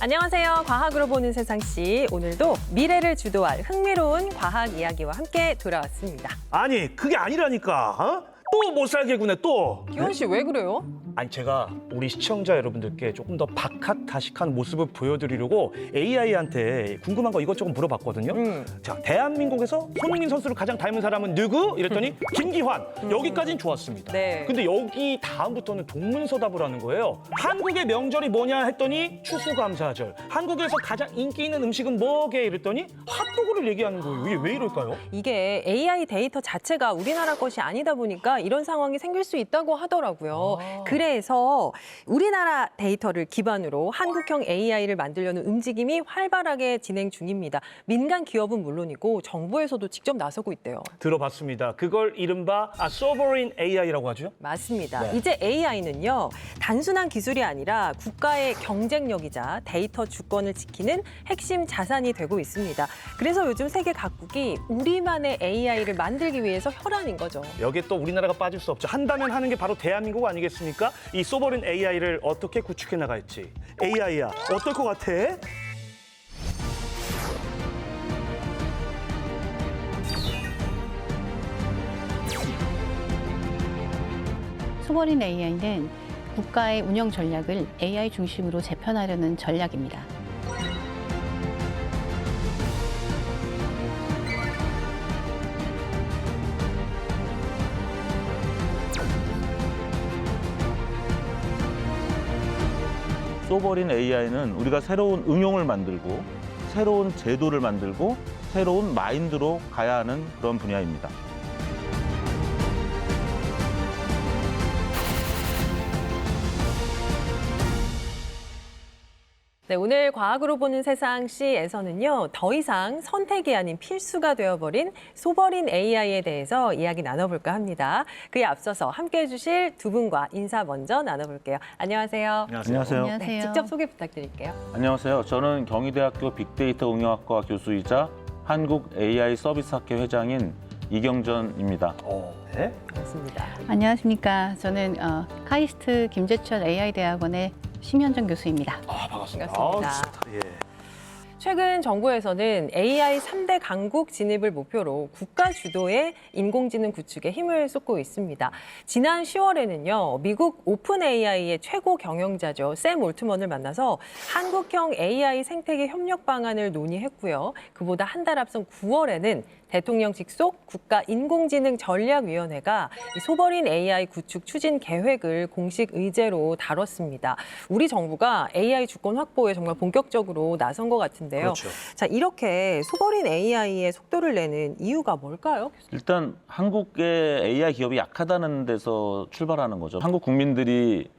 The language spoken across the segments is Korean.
안녕하세요. 과학으로 보는 세상씨. 오늘도 미래를 주도할 흥미로운 과학 이야기와 함께 돌아왔습니다. 아니 그게 아니라니까. 또 못 살겠구나 또. 기원 씨 왜 그래요? 아니 제가 우리 시청자 여러분들께 조금 더 박학다식한 모습을 보여드리려고 AI한테 궁금한 거 이것저것 물어봤거든요. 자, 대한민국에서 손흥민 선수를 가장 닮은 사람은 누구? 이랬더니 김기환. 여기까지는 좋았습니다. 네. 근데 여기 다음부터는 동문서답을 하는 거예요. 한국의 명절이 뭐냐 했더니 추수감사절. 한국에서 가장 인기 있는 음식은 뭐게? 이랬더니 핫도그를 얘기하는 거예요. 이게 왜 이럴까요? 이게 AI 데이터 자체가 우리나라 것이 아니다 보니까 이런 상황이 생길 수 있다고 하더라고요. 그래서 우리나라 데이터를 기반으로 한국형 AI를 만들려는 움직임이 활발하게 진행 중입니다. 민간 기업은 물론이고 정부에서도 직접 나서고 있대요. 들어봤습니다. 그걸 이른바 소버린 AI라고 하죠? 맞습니다. 네. 이제 AI는요, 단순한 기술이 아니라 국가의 경쟁력이자 데이터 주권을 지키는 핵심 자산이 되고 있습니다. 그래서 요즘 세계 각국이 우리만의 AI를 만들기 위해서 혈안인 거죠. 여기에 또 우리나라가 빠질 수 없죠. 한다면 하는 게 바로 대한민국 아니겠습니까? 이 소버린 AI를 어떻게 구축해 나갈지. AI야, 어떨 것 같아? 소버린 AI는 국가의 운영 전략을 AI 중심으로 재편하려는 전략입니다. 소버린 AI는 우리가 새로운 응용을 만들고 새로운 제도를 만들고 새로운 마인드로 가야 하는 그런 분야입니다. 네, 오늘 과학으로 보는 세상시에서는요, 더 이상 선택이 아닌 필수가 되어버린 소버린 AI에 대해서 이야기 나눠볼까 합니다. 그에 앞서서 함께해 주실 두 분과 인사 먼저 나눠볼게요. 안녕하세요. 안녕하세요. 네, 직접 소개 부탁드릴게요. 안녕하세요. 저는 경희대학교 빅데이터 응용학과 교수이자 한국 AI 서비스학회 회장인 이경전입니다. 네? 반갑습니다. 안녕하십니까. 저는 카이스트 김재철 AI 대학원의 심현정 교수입니다. 반갑습니다. 반갑습니다. 예. 최근 정부에서는 AI 3대 강국 진입을 목표로 국가 주도의 인공지능 구축에 힘을 쏟고 있습니다. 지난 10월에는요, 미국 오픈 AI의 최고 경영자죠, 샘 올트먼을 만나서 한국형 AI 생태계 협력 방안을 논의했고요. 그보다 한 달 앞선 9월에는 대통령 직속 국가인공지능 전략위원회가 소버린 AI 구축 추진 계획을 공식 의제로 다뤘습니다. 우리 정부가 AI 주권 확보에 정말 본격적으로 나선 것 같은데요. 그렇죠. 자, 이렇게 소버린 AI의 속도를 내는 이유가 뭘까요? 일단 한국의 AI 기업이 약하다는 데서 출발하는 거죠. 한국 국민들이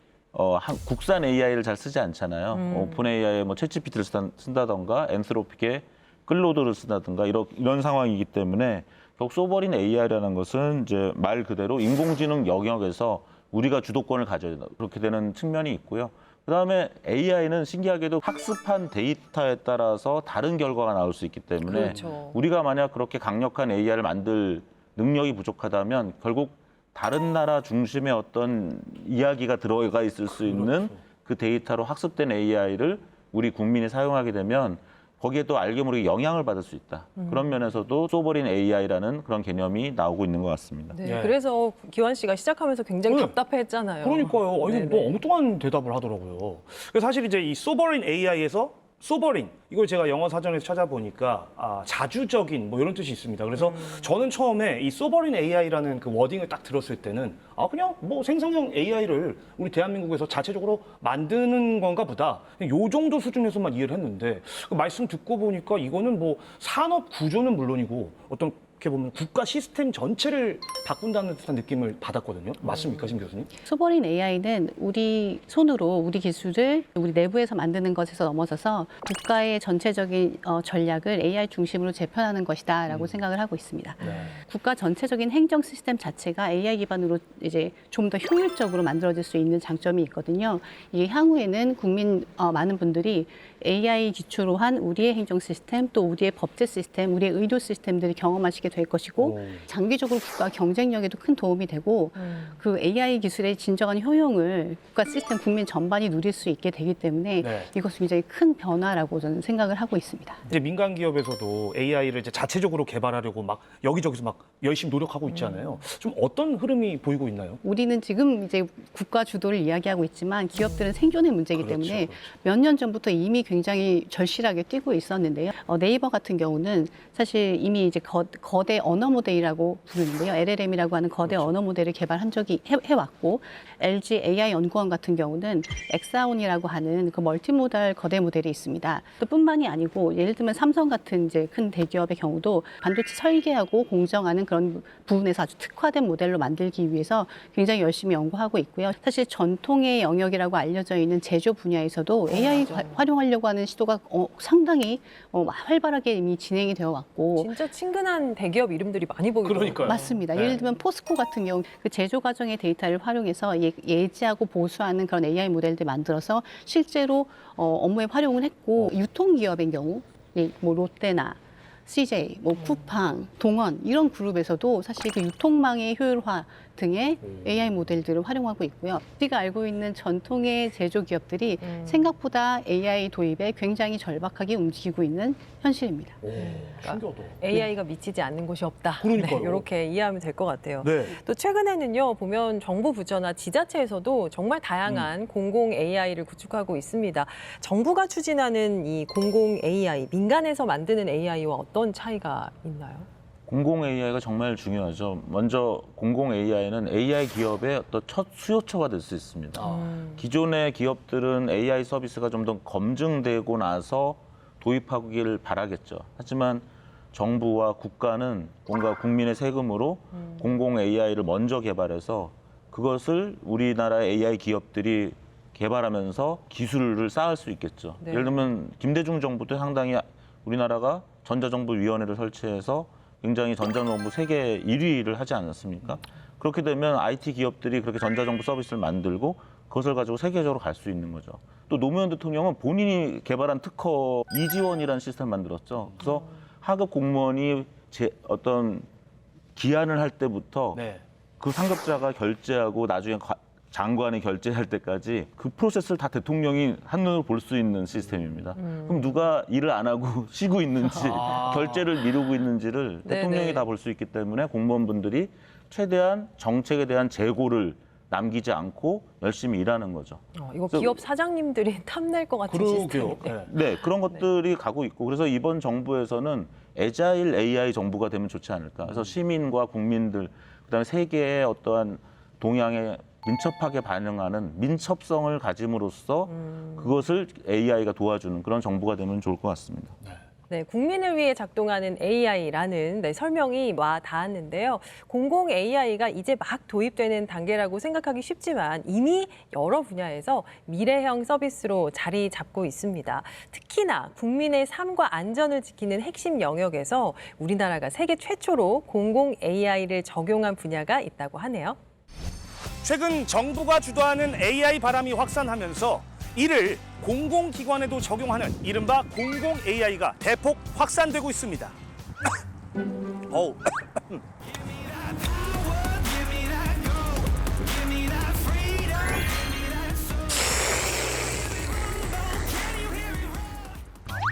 국산 AI를 잘 쓰지 않잖아요. 오픈 AI에 뭐 챗GPT를 쓴다던가 엔스로픽의 클로드를 쓴다든가 이런 상황이기 때문에 결국 소버린 AI라는 것은 이제 말 그대로 인공지능 영역에서 우리가 주도권을 가져야 된다. 그렇게 되는 측면이 있고요. 그다음에 AI는 신기하게도 학습한 데이터에 따라서 다른 결과가 나올 수 있기 때문에 그렇죠. 우리가 만약 그렇게 강력한 AI를 만들 능력이 부족하다면 결국 다른 나라 중심의 어떤 이야기가 들어가 있을 수 있는 그 데이터로 학습된 AI를 우리 국민이 사용하게 되면 거기에 또 알게 모르게 영향을 받을 수 있다. 그런 면에서도 소버린 AI라는 그런 개념이 나오고 있는 것 같습니다. 네, 네. 그래서 기환 씨가 시작하면서 굉장히 네. 답답해했잖아요. 그러니까요. 이거 네네. 뭐 엉뚱한 대답을 하더라고요. 그래서 사실 이제 이 소버린 AI에서 소버린 이걸 제가 영어 사전에서 찾아보니까 자주적인 뭐 이런 뜻이 있습니다. 그래서 저는 처음에 이 소버린 AI라는 그 워딩을 딱 들었을 때는 그냥 뭐 생성형 AI를 우리 대한민국에서 자체적으로 만드는 건가 보다. 요 정도 수준에서만 이해를 했는데 그 말씀 듣고 보니까 이거는 뭐 산업 구조는 물론이고 어떤 이렇게 보면 국가 시스템 전체를 바꾼다는 듯한 느낌을 받았거든요. 맞습니까, 심 교수님? 소버린 AI는 우리 손으로 우리 기술을 우리 내부에서 만드는 것에서 넘어서서 국가의 전체적인 전략을 AI 중심으로 재편하는 것이다라고 생각을 하고 있습니다. 네. 국가 전체적인 행정 시스템 자체가 AI 기반으로 이제 좀 더 효율적으로 만들어질 수 있는 장점이 있거든요. 이게 향후에는 많은 분들이 AI 기초로 한 우리의 행정 시스템 또 우리의 법제 시스템, 우리의 의료 시스템들을 경험하시게 하시게 될 것이고 장기적으로 국가 경쟁력에도 큰 도움이 되고 그 AI 기술의 진정한 효용을 국가 시스템 국민 전반이 누릴 수 있게 되기 때문에 네. 이것은 굉장히 큰 변화라고 저는 생각을 하고 있습니다. 이제 민간 기업에서도 AI를 이제 자체적으로 개발하려고 막 여기저기서 막 열심히 노력하고 있잖아요. 좀 어떤 흐름이 보이고 있나요? 우리는 지금 이제 국가 주도를 이야기하고 있지만 기업들은 생존의 문제이기 그렇죠, 때문에 그렇죠. 몇 년 전부터 이미 굉장히 절실하게 뛰고 있었는데요. 네이버 같은 경우는 사실 이미 이제 거대 언어 모델이라고 부르는데요. LLM이라고 하는 거대 그렇죠. 언어 모델을 개발한 적이 해왔고 LG AI 연구원 같은 경우는 엑사온이라고 하는 그 멀티모달 거대 모델이 있습니다. 또 뿐만이 아니고 예를 들면 삼성 같은 이제 큰 대기업의 경우도 반도체 설계하고 공정하는 그런 부분에서 아주 특화된 모델로 만들기 위해서 굉장히 열심히 연구하고 있고요. 사실 전통의 영역이라고 알려져 있는 제조 분야에서도 AI 활용하려고 하는 시도가 상당히 활발하게 이미 진행이 되어 왔고 진짜 친근한 대기업 이름들이 많이 보이더라고요. 그러니까요. 맞습니다. 네. 예를 들면 포스코 같은 경우 그 제조 과정의 데이터를 활용해서 예지하고 보수하는 그런 AI 모델들 만들어서 실제로 업무에 활용을 했고 유통기업의 경우 뭐 롯데나 CJ, 뭐 쿠팡, 동원 이런 그룹에서도 사실 그 유통망의 효율화 등의 AI 모델들을 활용하고 있고요. 우리가 알고 있는 전통의 제조 기업들이 생각보다 AI 도입에 굉장히 절박하게 움직이고 있는 현실입니다. 신기하다. AI가 미치지 않는 곳이 없다. 그러니까요. 네, 이렇게 이해하면 될 것 같아요. 네. 또 최근에는요, 보면 정부 부처나 지자체에서도 정말 다양한 공공 AI를 구축하고 있습니다. 정부가 추진하는 이 공공 AI, 민간에서 만드는 AI와 어떤 차이가 있나요? 공공 AI가 정말 중요하죠. 먼저 공공 AI는 AI 기업의 어떤 첫 수요처가 될 수 있습니다. 기존의 기업들은 AI 서비스가 좀 더 검증되고 나서 도입하기를 바라겠죠. 하지만 정부와 국가는 뭔가 국민의 세금으로 공공 AI를 먼저 개발해서 그것을 우리나라 AI 기업들이 개발하면서 기술을 쌓을 수 있겠죠. 네. 예를 들면 김대중 정부도 상당히 우리나라가 전자정부위원회를 설치해서 굉장히 전자정부 세계 1위를 하지 않았습니까? 그렇게 되면 IT 기업들이 그렇게 전자정부 서비스를 만들고 그것을 가지고 세계적으로 갈 수 있는 거죠. 또 노무현 대통령은 본인이 개발한 특허 이지원이라는 시스템을 만들었죠. 그래서 하급 공무원이 어떤 기한을 할 때부터 네. 그 상급자가 결제하고 나중에 장관이 결제할 때까지 그 프로세스를 다 대통령이 한눈으로 볼 수 있는 시스템입니다. 그럼 누가 일을 안 하고 쉬고 있는지 결제를 미루고 있는지를 네네. 대통령이 다 볼 수 있기 때문에 공무원분들이 최대한 정책에 대한 재고를 남기지 않고 열심히 일하는 거죠. 이거 그래서- 기업 사장님들이 탐낼 것 같은 그러게요. 시스템인데. 네. 네, 그런 것들이 가고 있고 그래서 이번 정부에서는 애자일 AI 정부가 되면 좋지 않을까. 그래서 시민과 국민들 그다음에 세계의 어떠한 동향에 민첩하게 반응하는 민첩성을 가짐으로써 그것을 AI가 도와주는 그런 정부가 되면 좋을 것 같습니다. 네, 국민을 위해 작동하는 AI라는 설명이 와 닿았는데요. 공공 AI가 이제 막 도입되는 단계라고 생각하기 쉽지만 이미 여러 분야에서 미래형 서비스로 자리 잡고 있습니다. 특히나 국민의 삶과 안전을 지키는 핵심 영역에서 우리나라가 세계 최초로 공공 AI를 적용한 분야가 있다고 하네요. 최근 정부가 주도하는 AI 바람이 확산하면서 이를 공공기관에도 적용하는 이른바 공공 AI가 대폭 확산되고 있습니다. 어우.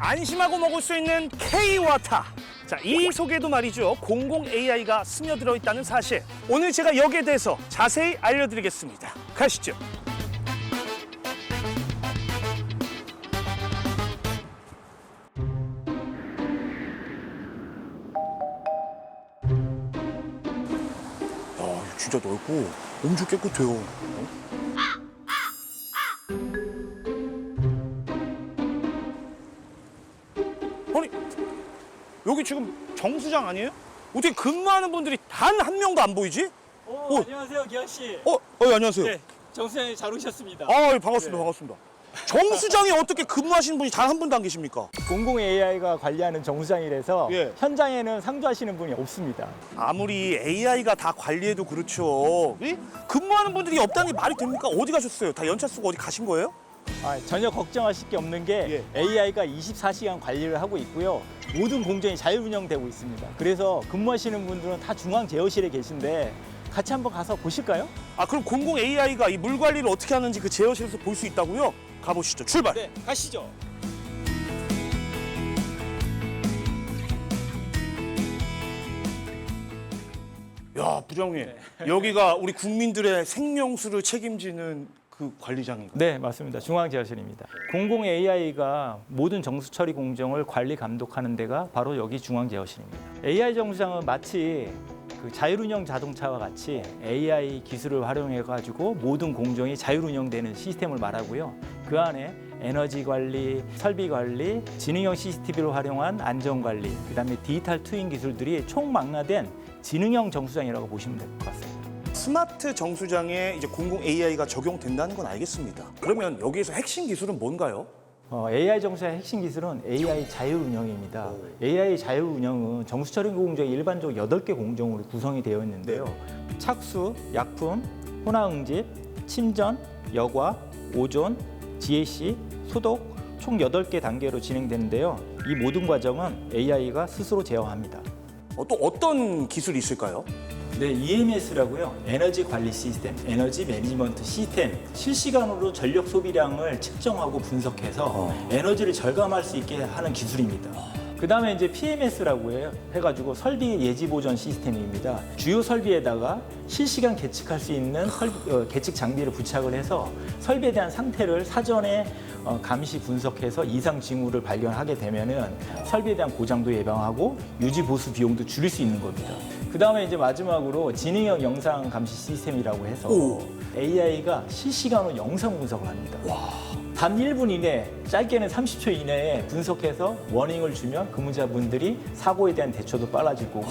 안심하고 먹을 수 있는 K-와타. 자, 이 속에도 말이죠. 공공 AI가 스며들어 있다는 사실. 오늘 제가 여기에 대해서 자세히 알려드리겠습니다. 가시죠. 진짜 넓고 엄청 깨끗해요. 아니, 여기 지금 정수장 아니에요? 어떻게 근무하는 분들이 단 한 명도 안 보이지? 안녕하세요, 기현 씨. 안녕하세요. 네, 정수장님 잘 오셨습니다. 반갑습니다. 네. 반갑습니다. 정수장에 어떻게 근무하시는 분이 단 한 분도 안 계십니까? 공공 AI가 관리하는 정수장이라서 예. 현장에는 상주하시는 분이 없습니다. 아무리 AI가 다 관리해도 그렇죠. 근무하는 분들이 없다는 게 말이 됩니까? 어디 가셨어요? 다 연차 쓰고 어디 가신 거예요? 전혀 걱정하실 게 없는 게 AI가 24시간 관리를 하고 있고요. 모든 공정이 자율 운영되고 있습니다. 그래서 근무하시는 분들은 다 중앙 제어실에 계신데 같이 한번 가서 보실까요? 아, 그럼 공공 AI가 이 물 관리를 어떻게 하는지 그 제어실에서 볼 수 있다고요? 가보시죠. 출발. 네, 가시죠. 야, 부장님. 여기가 우리 국민들의 생명수를 책임지는 그 관리장인가요? 네, 맞습니다. 중앙 제어실입니다. 공공 AI가 모든 정수 처리 공정을 관리 감독하는 데가 바로 여기 중앙 제어실입니다. AI 정수장은 마치 그 자율운영 자동차와 같이 AI 기술을 활용해 가지고 모든 공정이 자율운영되는 시스템을 말하고요. 그 안에 에너지 관리, 설비 관리, 지능형 CCTV를 활용한 안전 관리, 그다음에 디지털 트윈 기술들이 총망라된 지능형 정수장이라고 보시면 될 것 같습니다. 스마트 정수장에 이제 공공 AI가 적용된다는 건 알겠습니다. 그러면 여기에서 핵심 기술은 뭔가요? AI 정수의 핵심 기술은 AI 자율운영입니다. AI 자율운영은 정수처리 공정이 일반적으로 8개 공정으로 구성이 되어 있는데요. 착수, 약품, 혼합응집, 침전, 여과, 오존, GAC, 소독 총 8개 단계로 진행되는데요. 이 모든 과정은 AI가 스스로 제어합니다. 또 어떤 기술이 있을까요? 네, EMS라고요. 에너지 관리 시스템, 에너지 매니지먼트 시스템. 실시간으로 전력 소비량을 측정하고 분석해서 에너지를 절감할 수 있게 하는 기술입니다. 그 다음에 이제 PMS라고 해가지고 설비 예지 보전 시스템입니다. 주요 설비에다가 실시간 계측할 수 있는 계측 장비를 부착을 해서 설비에 대한 상태를 사전에 감시 분석해서 이상 징후를 발견하게 되면은 설비에 대한 고장도 예방하고 유지 보수 비용도 줄일 수 있는 겁니다. 그 다음에 이제 마지막으로 지능형 영상 감시 시스템이라고 해서 AI가 실시간으로 영상 분석을 합니다. 단 1분 이내, 짧게는 30초 이내에 분석해서 워닝을 주면 근무자분들이 사고에 대한 대처도 빨라질 거고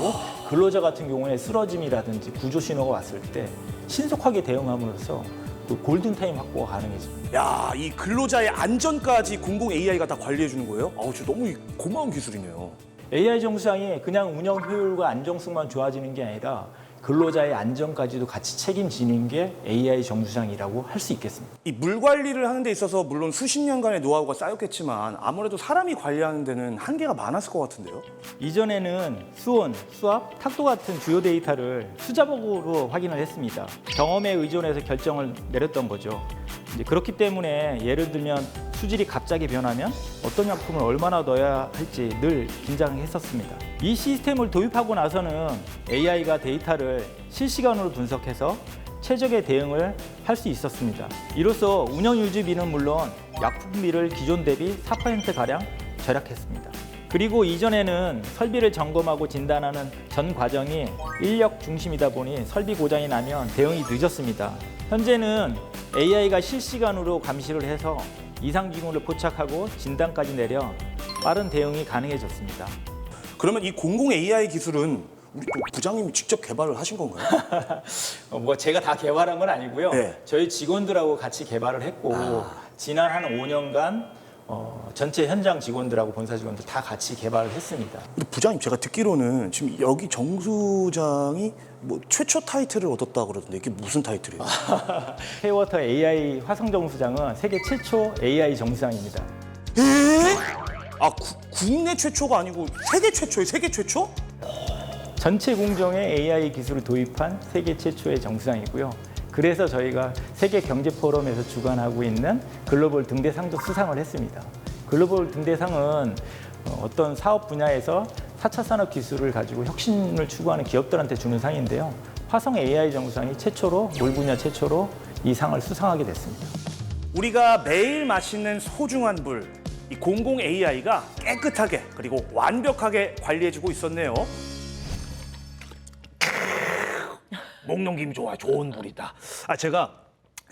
근로자 같은 경우에 쓰러짐이라든지 구조 신호가 왔을 때 신속하게 대응함으로써 그 골든타임 확보가 가능해집니다. 야, 이 근로자의 안전까지 공공 AI가 다 관리해 주는 거예요? 아우, 저 너무 고마운 기술이네요. AI 정수장이 그냥 운영 효율과 안정성만 좋아지는 게 아니라 근로자의 안전까지도 같이 책임지는 게 AI 정수장이라고 할 수 있겠습니다. 이 물 관리를 하는 데 있어서 물론 수십 년간의 노하우가 쌓였겠지만 아무래도 사람이 관리하는 데는 한계가 많았을 것 같은데요? 이전에는 수온, 수압, 탁도 같은 주요 데이터를 숫자복으로 확인을 했습니다. 경험에 의존해서 결정을 내렸던 거죠. 이제 그렇기 때문에 예를 들면 수질이 갑자기 변하면 어떤 약품을 얼마나 넣어야 할지 늘 긴장했었습니다. 이 시스템을 도입하고 나서는 AI가 데이터를 실시간으로 분석해서 최적의 대응을 할 수 있었습니다. 이로써 운영 유지비는 물론 약품비를 기존 대비 4%가량 절약했습니다. 그리고 이전에는 설비를 점검하고 진단하는 전 과정이 인력 중심이다 보니 설비 고장이 나면 대응이 늦었습니다. 현재는 AI가 실시간으로 감시를 해서 이상 징후를 포착하고 진단까지 내려 빠른 대응이 가능해졌습니다. 그러면 이 공공 AI 기술은 우리 또 부장님이 직접 개발을 하신 건가요? 뭐 제가 다 개발한 건 아니고요. 네. 저희 직원들하고 같이 개발을 했고 지난 한 5년간 전체 현장 직원들하고 본사 직원들 다 같이 개발을 했습니다. 근데 부장님, 제가 듣기로는 지금 여기 정수장이 뭐 최초 타이틀을 얻었다 그러던데 이게 무슨 타이틀이에요? 헤이워터 AI 화성 정수장은 세계 최초 AI 정수장입니다. 아, 국내 최초가 아니고 세계 최초예요? 세계 최초? 전체 공정에 AI 기술을 도입한 세계 최초의 정수장이고요. 그래서 저희가 세계 경제 포럼에서 주관하고 있는 글로벌 등대상도 수상을 했습니다. 글로벌 등대상은 어떤 사업 분야에서 4차 산업 기술을 가지고 혁신을 추구하는 기업들한테 주는 상인데요. 화성 AI 정수장이 최초로 물 분야 최초로 이 상을 수상하게 됐습니다. 우리가 매일 마시는 소중한 물, 이 공공 AI가 깨끗하게 그리고 완벽하게 관리해주고 있었네요. 목 넘김 좋아, 좋은 물이다. 제가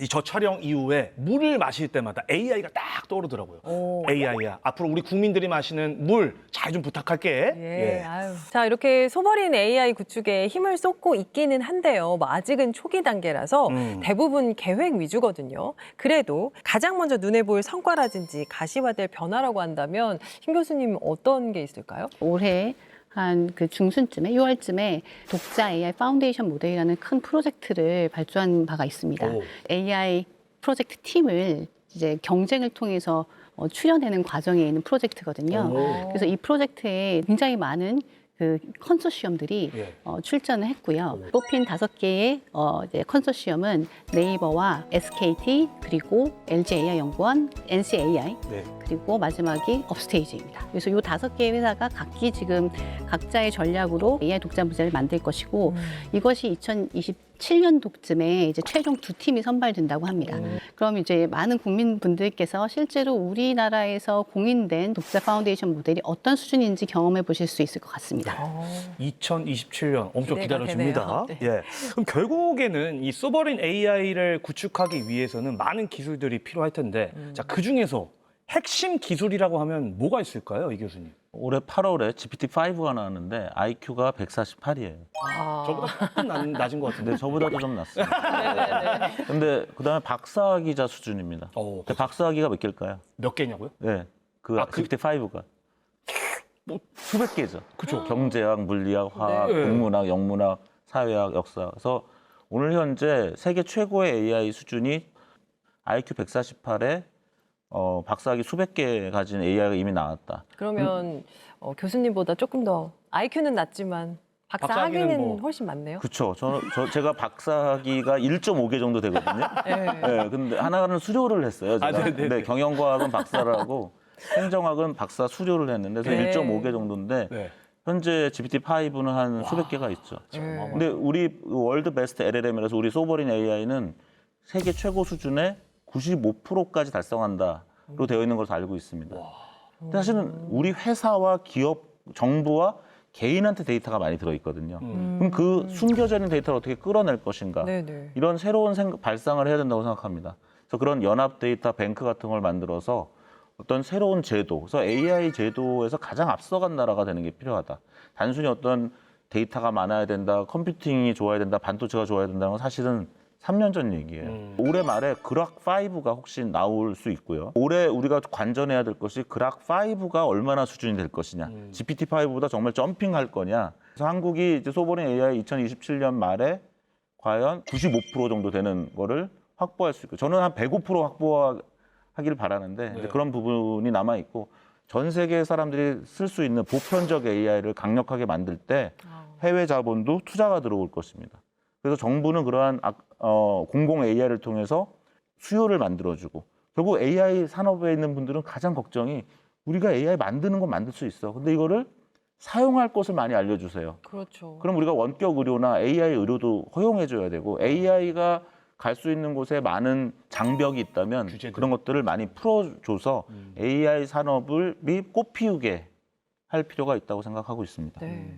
저 촬영 이후에 물을 마실 때마다 AI가 딱 떠오르더라고요. AI야, 앞으로 우리 국민들이 마시는 물 잘 좀 부탁할게. 예, 아유. 자, 이렇게 소버린 AI 구축에 힘을 쏟고 있기는 한데요. 뭐 아직은 초기 단계라서 대부분 계획 위주거든요. 그래도 가장 먼저 눈에 보일 성과라든지 가시화될 변화라고 한다면 김 교수님 어떤 게 있을까요? 올해 한 그 중순쯤에 6월쯤에 독자 AI 파운데이션 모델이라는 큰 프로젝트를 발주한 바가 있습니다. AI 프로젝트 팀을 이제 경쟁을 통해서 출연하는 과정에 있는 프로젝트거든요. 그래서 이 프로젝트에 굉장히 많은 그 컨소시엄들이 예. 출전을 했고요. 뽑힌 5개의 이제 컨소시엄은 네이버와 SKT 그리고 LG AI 연구원, NC AI 네. 그리고 마지막이 업스테이지입니다. 그래서 이 5개의 회사가 각기 지금 각자의 전략으로 AI 독자 무제를 만들 것이고 이것이 2027년도쯤에 이제 최종 2팀이 선발된다고 합니다. 그럼 이제 많은 국민분들께서 실제로 우리나라에서 공인된 독자 파운데이션 모델이 어떤 수준인지 경험해 보실 수 있을 것 같습니다. 2027년 엄청 기대가 기다려집니다. 되네요. 예. 그럼 결국에는 이 소버린 AI를 구축하기 위해서는 많은 기술들이 필요할 텐데, 자, 그 중에서 핵심 기술이라고 하면 뭐가 있을까요, 이 교수님? 올해 8월에 GPT-5가 나왔는데 IQ가 148이에요. 저보다 조금 낮은 것 같은데. 근데 저보다도 좀 낮습니다. 근데 그다음에 박사학위자 수준입니다. 근데 박사학위가 몇 개일까요? 몇 개냐고요? 네, 그 GPT-5가 뭐 수백 개죠. 그쵸. 경제학, 물리학, 화학, 네. 국문학, 영문학, 사회학, 역사. 그래서 오늘 현재 세계 최고의 AI 수준이 IQ 148에 박사학위 수백 개 가진 AI가 이미 나왔다. 그러면 교수님보다 조금 더 IQ는 낮지만 박사 박사학위는 학위는 뭐- 훨씬 많네요. 그렇죠. 제가 박사학위가 1.5개 정도 되거든요. 네, 근데 하나는 수료를 했어요. 제가. 네네네. 근데 경영과학은 박사를 하고 행정학은 박사 수료를 했는데 그래서 네. 1.5개 정도인데 네. 현재 GPT-5는 한 수백 개가 있죠. 근데 우리 월드 베스트 LLM이라서 우리 소버린 AI는 세계 최고 수준의 95%까지 달성한다로 되어 있는 것으로 알고 있습니다. 근데 사실은 우리 회사와 기업, 정부와 개인한테 데이터가 많이 들어있거든요. 그럼 그 숨겨져 있는 데이터를 어떻게 끌어낼 것인가? 네네. 이런 새로운 발상을 해야 된다고 생각합니다. 그래서 그런 연합 데이터 뱅크 같은 걸 만들어서 어떤 새로운 제도, 그래서 AI 제도에서 가장 앞서간 나라가 되는 게 필요하다. 단순히 어떤 데이터가 많아야 된다, 컴퓨팅이 좋아야 된다, 반도체가 좋아야 된다는 건 사실은 3년 전 얘기예요. 올해 말에 그락5가 혹시 나올 수 있고요. 올해 우리가 관전해야 될 것이 그락5가 얼마나 수준이 될 것이냐. GPT-5보다 정말 점핑할 거냐. 그래서 한국이 이제 소버린 AI 2027년 말에 과연 95% 정도 되는 거를 확보할 수 있고, 저는 한 105% 확보하기를 바라는데 이제 그런 부분이 남아 있고, 전 세계 사람들이 쓸 수 있는 보편적 AI를 강력하게 만들 때 해외 자본도 투자가 들어올 것입니다. 그래서 정부는 그러한 공공 AI를 통해서 수요를 만들어주고, 결국 AI 산업에 있는 분들은 가장 걱정이 우리가 AI 만드는 건 만들 수 있어. 근데 이거를 사용할 것을 많이 알려주세요. 그렇죠. 음. 그럼 우리가 원격 의료나 AI 의료도 허용해줘야 되고, AI가 갈 수 있는 곳에 많은 장벽이 있다면 규제들. 그런 것들을 많이 풀어줘서 AI 산업을 꽃피우게 할 필요가 있다고 생각하고 있습니다. 네.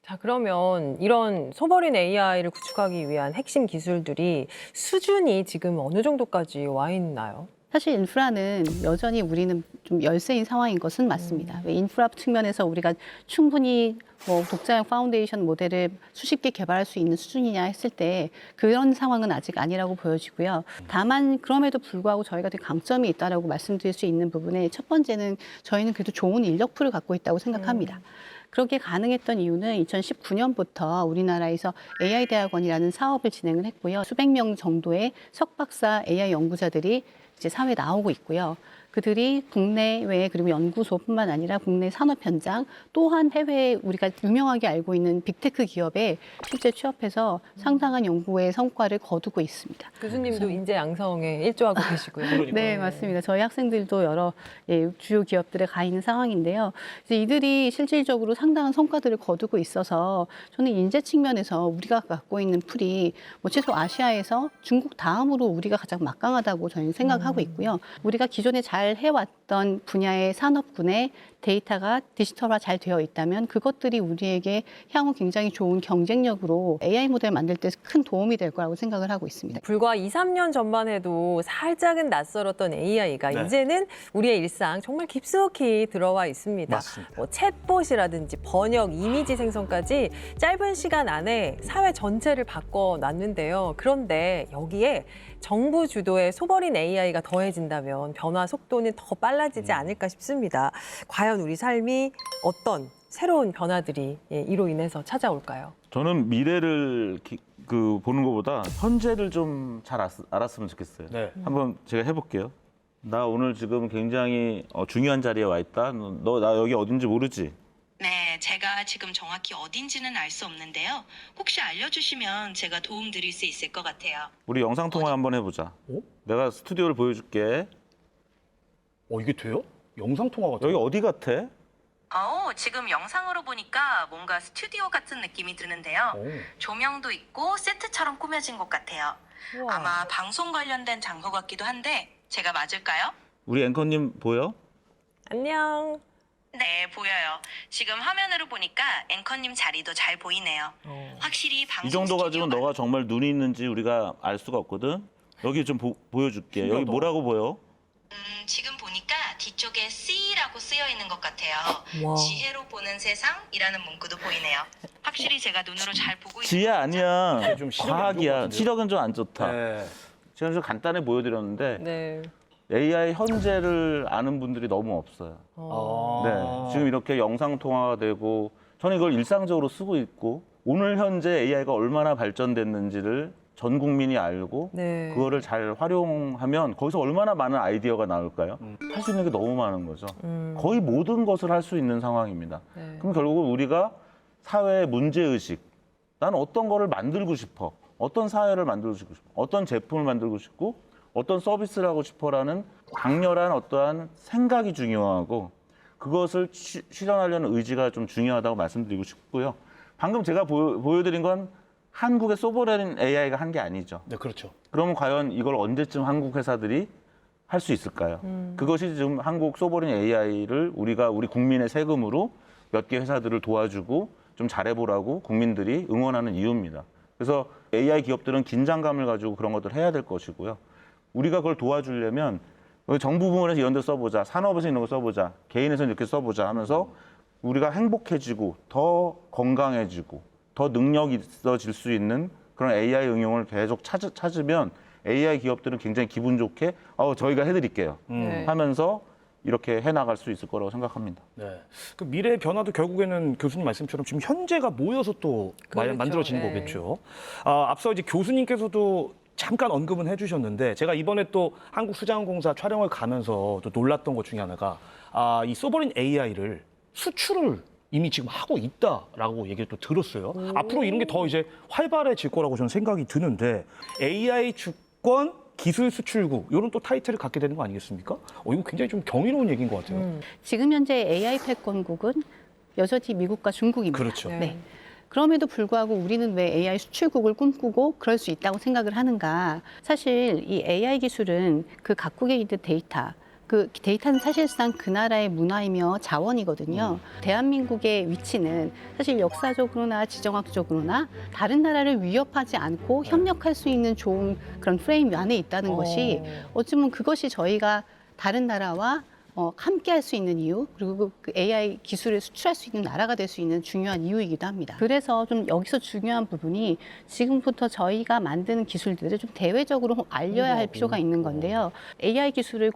자, 그러면 이런 소버린 AI를 구축하기 위한 핵심 기술들이 수준이 지금 어느 정도까지 와 있나요? 사실 인프라는 여전히 우리는 좀 열세인 상황인 것은 맞습니다. 왜 인프라 측면에서 우리가 충분히 뭐 독자형 파운데이션 모델을 수십 개 개발할 수 있는 수준이냐 했을 때 그런 상황은 아직 아니라고 보여지고요. 다만 그럼에도 불구하고 저희가 되게 강점이 있다라고 말씀드릴 수 있는 부분에 첫 번째는 저희는 그래도 좋은 인력풀을 갖고 있다고 생각합니다. 그렇게 가능했던 이유는 2019년부터 우리나라에서 AI 대학원이라는 사업을 진행을 했고요. 수백 명 정도의 석박사 AI 연구자들이 이제 사회에 나오고 있고요. 그들이 국내외 그리고 연구소뿐만 아니라 국내 산업 현장 또한 해외에 우리가 유명하게 알고 있는 빅테크 기업에 실제 취업해서 상당한 연구의 성과를 거두고 있습니다. 교수님도 인재 양성에 일조하고 계시고요. 네, 맞습니다. 저희 학생들도 여러 주요 기업들에 가 있는 상황인데요. 이제 이들이 실질적으로 상당한 성과들을 거두고 있어서 저는 인재 측면에서 우리가 갖고 있는 풀이 뭐 최소 아시아에서 중국 다음으로 우리가 가장 막강하다고 저희는 생각하고 있고요. 우리가 기존에 잘 해왔던 분야의 산업군에 데이터가 디지털화 잘 되어 있다면 그것들이 우리에게 향후 굉장히 좋은 경쟁력으로 AI 모델 만들 때 큰 도움이 될 거라고 생각을 하고 있습니다. 불과 2, 3년 전만 해도 살짝은 낯설었던 AI가 네. 이제는 우리의 일상 정말 깊숙이 들어와 있습니다. 맞습니다. 뭐 챗봇이라든지 번역, 이미지 생성까지 짧은 시간 안에 사회 전체를 바꿔놨는데요. 그런데 여기에 정부 주도의 소버린 AI가 더해진다면 변화 속도는 더 빨라지지 않을까 싶습니다. 과연 우리 삶이 어떤 새로운 변화들이 이로 인해서 찾아올까요? 저는 미래를 보는 것보다 현재를 좀 잘 알았으면 좋겠어요. 네. 한번 제가 해볼게요. 나 오늘 지금 굉장히 중요한 자리에 와 있다. 너 나 여기 어딘지 모르지? 네, 제가 지금 정확히 어딘지는 알 수 없는데요. 혹시 알려주시면 제가 도움 드릴 수 있을 것 같아요. 우리 영상 통화 한번 해보자. 어? 내가 스튜디오를 보여줄게. 이게 돼요? 영상 통화 같아요. 여기 어디 같아? 지금 영상으로 보니까 뭔가 스튜디오 같은 느낌이 드는데요. 오. 조명도 있고 세트처럼 꾸며진 것 같아요. 우와. 아마 방송 관련된 장소 같기도 한데 제가 맞을까요? 우리 앵커님 보여? 안녕. 네, 보여요. 지금 화면으로 보니까 앵커님 자리도 잘 보이네요. 확실히 방송 이 정도 가지고 스튜디오가- 너가 정말 눈이 있는지 우리가 알 수가 없거든. 여기 좀 보여줄게. 여기 신기하다. 뭐라고 보여? 지금 보니까 뒤쪽에 C라고 쓰여 있는 것 같아요. 와. 지혜로 보는 세상이라는 문구도 보이네요. 확실히 제가 눈으로 잘 보고 있는 지혜 아니야. 이게 좀 시력이 안 좋은 것 과학이야. 같은데요? 시력은 좀 안 좋다. 네. 제가 좀 간단히 보여드렸는데 네. AI 현재를 아는 분들이 너무 없어요. 네, 지금 이렇게 영상 통화가 되고 저는 이걸 일상적으로 쓰고 있고 오늘 현재 AI가 얼마나 발전됐는지를 전 국민이 알고 네. 그거를 잘 활용하면 거기서 얼마나 많은 아이디어가 나올까요? 할 수 있는 게 너무 많은 거죠. 거의 모든 것을 할 수 있는 상황입니다. 네. 그럼 결국은 우리가 사회의 문제의식, 나는 어떤 거를 만들고 싶어, 어떤 사회를 만들고 싶고, 어떤 제품을 만들고 싶고, 어떤 서비스를 하고 싶어라는 강렬한 어떠한 생각이 중요하고 그것을 실현하려는 의지가 좀 중요하다고 말씀드리고 싶고요. 방금 제가 보여드린 건 한국의 소버레인 AI가 한 게 아니죠. 네, 그렇죠. 그러면 과연 이걸 언제쯤 한국 회사들이 할 수 있을까요? 그것이 지금 한국 소버레인 AI를 우리가 우리 국민의 세금으로 몇 개 회사들을 도와주고 좀 잘해보라고 국민들이 응원하는 이유입니다. 그래서 AI 기업들은 긴장감을 가지고 그런 것들을 해야 될 것이고요. 우리가 그걸 도와주려면 정부 부문에서 이런 데 써보자, 산업에서 이런 거 써보자, 개인에서 이렇게 써보자 하면서 우리가 행복해지고 더 건강해지고 더 능력 있어질 수 있는 그런 AI 응용을 계속 찾으면 AI 기업들은 굉장히 기분 좋게 저희가 해드릴게요 네. 하면서 이렇게 해나갈 수 있을 거라고 생각합니다. 네. 그 미래의 변화도 결국에는 교수님 말씀처럼 지금 현재가 모여서 또 그렇죠. 만들어지는 네. 거겠죠. 앞서 이제 교수님께서도 잠깐 언급은 해주셨는데 제가 이번에 또 한국수자원공사 촬영을 가면서 또 놀랐던 것 중에 하나가 이 소버린 AI를 수출을 이미 지금 하고 있다라고 얘기를 또 들었어요. 앞으로 이런 게 더 이제 활발해질 거라고 저는 생각이 드는데 AI 주권 기술 수출국 이런 또 타이틀을 갖게 되는 거 아니겠습니까? 이거 굉장히 좀 경이로운 얘기인 것 같아요. 지금 현재 AI 패권국은 여전히 미국과 중국입니다. 그렇죠. 네. 그럼에도 불구하고 우리는 왜 AI 수출국을 꿈꾸고 그럴 수 있다고 생각을 하는가? 사실 이 AI 기술은 그 각국에 있는 데이터, 그 데이터는 사실상 그 나라의 문화이며 자원이거든요. 대한민국의 위치는 사실 역사적으로나 지정학적으로나 다른 나라를 위협하지 않고 협력할 수 있는 좋은 그런 프레임 안에 있다는 것이 어쩌면 그것이 저희가 다른 나라와 함께 할 수 있는 이유, 그리고 그 AI 기술을 수출할 수 있는 나라가 될 수 있는 중요한 이유이기도 합니다. 그래서 좀 여기서 중요한 부분이 지금부터 저희가 만드는 기술들을 좀 대외적으로 알려야 할 필요가 있는 건데요. AI 기술을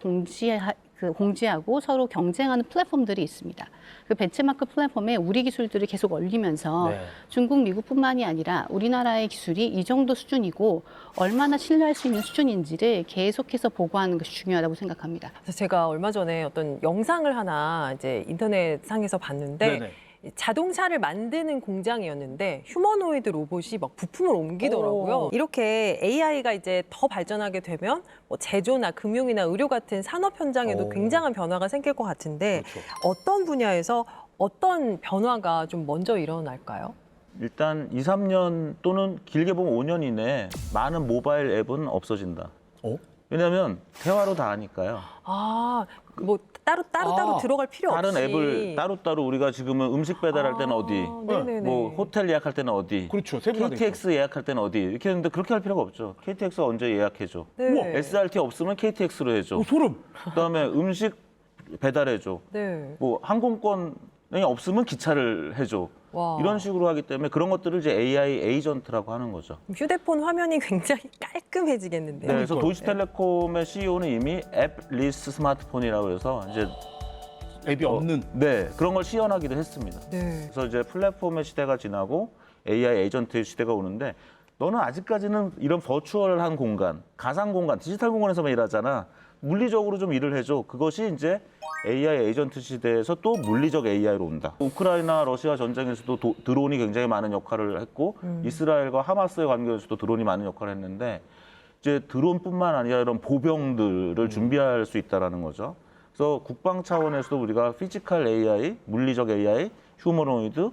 공지하고 서로 경쟁하는 플랫폼들이 있습니다. 그 벤치마크 플랫폼에 우리 기술들을 계속 올리면서 네. 중국, 미국뿐만이 아니라 우리나라의 기술이 이 정도 수준이고 얼마나 신뢰할 수 있는 수준인지를 계속해서 보고하는 것이 중요하다고 생각합니다. 그래서 제가 얼마 전에 어떤 영상을 하나 이제 인터넷상에서 봤는데 네네. 자동차를 만드는 공장이었는데 휴머노이드 로봇이 막 부품을 옮기더라고요. 이렇게 AI가 이제 더 발전하게 되면 뭐 제조나 금융이나 의료 같은 산업 현장에도 굉장한 변화가 생길 것 같은데 그렇죠. 어떤 분야에서 어떤 변화가 좀 먼저 일어날까요? 일단 2, 3년 또는 길게 보면 5년 이내에 많은 모바일 앱은 없어진다. 왜냐하면 대화로 다 하니까요. 뭐 따로 들어갈 필요 다른 없이 앱을 따로따로 우리가 지금은 음식 배달할 때는 어디, 네네네. 뭐 호텔 예약할 때는 어디, 그렇죠. 세분화돼 KTX 예약할 때는 어디 이렇게 했는데 그렇게 할 필요가 없죠. KTX 언제 예약해줘. 네. SRT 없으면 KTX로 해줘. 소름. 그다음에 음식 배달해줘. 네. 뭐 항공권이 없으면 기차를 해줘. 와. 이런 식으로 하기 때문에 그런 것들을 이제 AI 에이전트라고 하는 거죠. 휴대폰 화면이 굉장히 깔끔해지겠는데요. 네, 그래서 도이치텔레콤의 CEO는 이미 앱 리스트 스마트폰이라고 해서 이제 앱이 없는. 네, 그런 걸 시연하기도 했습니다. 네. 그래서 이제 플랫폼의 시대가 지나고 AI 에이전트의 시대가 오는데 너는 아직까지는 이런 버추얼한 공간, 가상 공간, 디지털 공간에서만 일하잖아. 물리적으로 좀 일을 해줘. 그것이 이제 AI 에이전트 시대에서 또 물리적 AI로 온다. 우크라이나 러시아 전쟁에서도 드론이 굉장히 많은 역할을 했고 이스라엘과 하마스의 관계에서도 드론이 많은 역할을 했는데 이제 드론뿐만 아니라 이런 보병들을 준비할 수 있다라는 거죠. 그래서 국방 차원에서도 우리가 피지컬 AI, 물리적 AI, 휴머노이드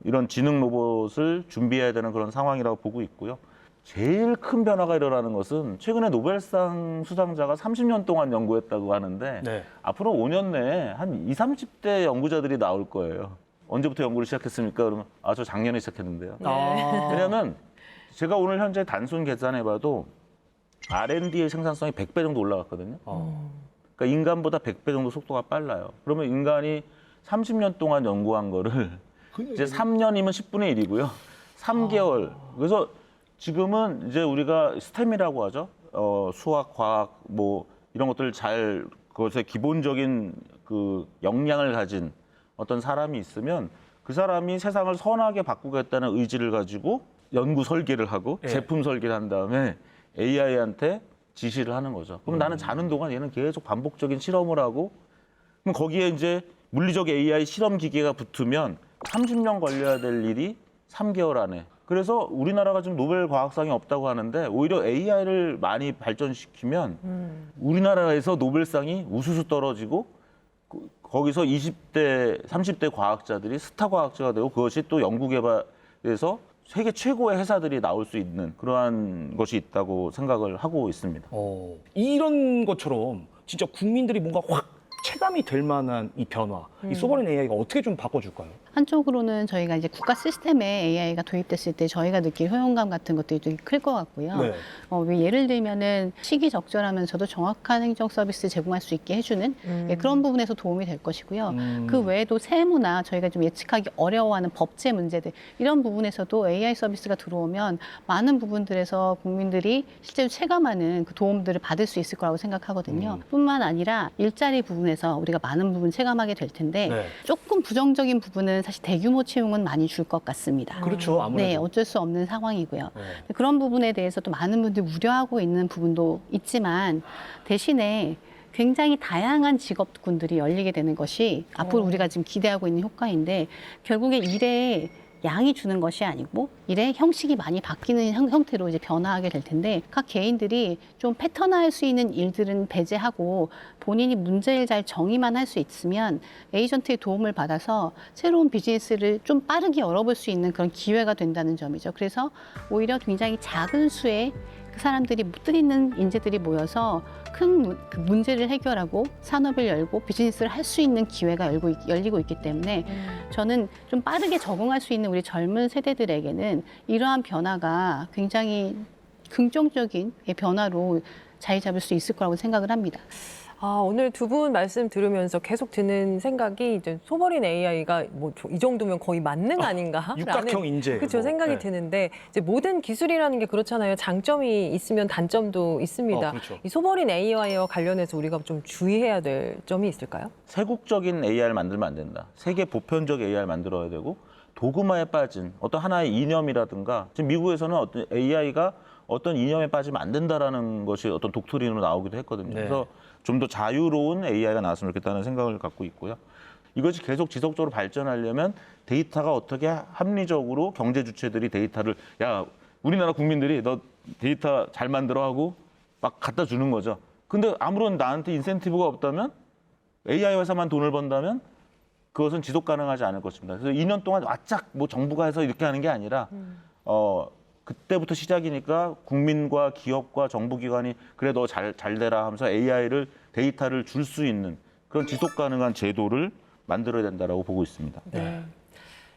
이런 지능 로봇을 준비해야 되는 그런 상황이라고 보고 있고요. 제일 큰 변화가 일어나는 것은 최근에 노벨상 수상자가 30년 동안 연구했다고 하는데 네. 앞으로 5년 내에 한 20, 30대 연구자들이 나올 거예요. 언제부터 연구를 시작했습니까? 그러면 저 작년에 시작했는데요. 왜냐하면 제가 오늘 현재 단순 계산해봐도 R&D의 생산성이 100배 정도 올라갔거든요. 그러니까 인간보다 100배 정도 속도가 빨라요. 그러면 인간이 30년 동안 연구한 거를 이제 3년이면 10분의 1이고요. 3개월. 그래서 지금은 이제 우리가 스템이라고 하죠. 수학, 과학 뭐 이런 것들 잘 그것의 기본적인 그 역량을 가진 어떤 사람이 있으면 그 사람이 세상을 선하게 바꾸겠다는 의지를 가지고 연구 설계를 하고 제품 설계를 한 다음에 AI한테 지시를 하는 거죠. 그럼 나는 자는 동안 얘는 계속 반복적인 실험을 하고 그럼 거기에 이제 물리적 AI 실험 기계가 붙으면 30년 걸려야 될 일이 3개월 안에. 그래서 우리나라가 지금 노벨 과학상이 없다고 하는데 오히려 AI를 많이 발전시키면 우리나라에서 노벨상이 우수수 떨어지고 거기서 20대, 30대 과학자들이 스타 과학자가 되고 그것이 또 연구 개발에서 세계 최고의 회사들이 나올 수 있는 그러한 것이 있다고 생각을 하고 있습니다. 이런 것처럼 진짜 국민들이 뭔가 확 체감이 될 만한 이 변화, 이 소버린 AI가 어떻게 좀 바꿔줄까요? 한쪽으로는 저희가 이제 국가 시스템에 AI가 도입됐을 때 저희가 느낄 효용감 같은 것들이 되게 클 것 같고요. 네. 예를 들면은 시기적절하면서도 정확한 행정 서비스 제공할 수 있게 해주는 그런 부분에서 도움이 될 것이고요. 그 외에도 세무나 저희가 좀 예측하기 어려워하는 법제 문제들 이런 부분에서도 AI 서비스가 들어오면 많은 부분들에서 국민들이 실제로 체감하는 그 도움들을 받을 수 있을 거라고 생각하거든요. 뿐만 아니라 일자리 부분에서 우리가 많은 부분 체감하게 될 텐데 네. 조금 부정적인 부분은 사실 대규모 채용은 많이 줄 것 같습니다. 그렇죠, 아무래도. 네, 어쩔 수 없는 상황이고요. 네. 그런 부분에 대해서도 많은 분들이 우려하고 있는 부분도 있지만 대신에 굉장히 다양한 직업군들이 열리게 되는 것이 앞으로 우리가 지금 기대하고 있는 효과인데 결국에 일에 양이 주는 것이 아니고 일의 형식이 많이 바뀌는 형태로 이제 변화하게 될 텐데 각 개인들이 좀 패턴화할 수 있는 일들은 배제하고 본인이 문제를 잘 정의만 할 수 있으면 에이전트의 도움을 받아서 새로운 비즈니스를 좀 빠르게 열어볼 수 있는 그런 기회가 된다는 점이죠. 그래서 오히려 굉장히 작은 수의 그 사람들이 묻들 있는 인재들이 모여서 큰 그 문제를 해결하고 산업을 열고 비즈니스를 할 수 있는 기회가 열리고 있기 때문에 저는 좀 빠르게 적응할 수 있는 우리 젊은 세대들에게는 이러한 변화가 굉장히 긍정적인 변화로 자리 잡을 수 있을 거라고 생각을 합니다. 오늘 두 분 말씀 들으면서 계속 드는 생각이 이제 소버린 AI가 뭐 이 정도면 거의 만능 아닌가? 육각형 인재. 그렇죠. 뭐, 생각이 네. 드는데 이제 모든 기술이라는 게 그렇잖아요. 장점이 있으면 단점도 있습니다. 그렇죠. 이 소버린 AI와 관련해서 우리가 좀 주의해야 될 점이 있을까요? 세국적인 AI를 만들면 안 된다. 세계 보편적 AI를 만들어야 되고 도그마에 빠진 어떤 하나의 이념이라든가 지금 미국에서는 어떤 AI가 어떤 이념에 빠지면 안 된다라는 것이 어떤 독트린으로 나오기도 했거든요. 네. 그래서 좀 더 자유로운 AI가 나왔으면 좋겠다는 생각을 갖고 있고요. 이것이 계속 지속적으로 발전하려면 데이터가 어떻게 합리적으로 경제 주체들이 데이터를 야 우리나라 국민들이 너 데이터 잘 만들어 하고 막 갖다 주는 거죠. 근데 아무런 나한테 인센티브가 없다면 AI 회사만 돈을 번다면 그것은 지속 가능하지 않을 것입니다. 그래서 2년 동안 와짝 뭐 정부가 해서 이렇게 하는 게 아니라 그때부터 시작이니까 국민과 기업과 정부기관이 그래 너 잘 되라 하면서 AI를 데이터를 줄 수 있는 그런 지속 가능한 제도를 만들어야 된다라고 보고 있습니다. 네.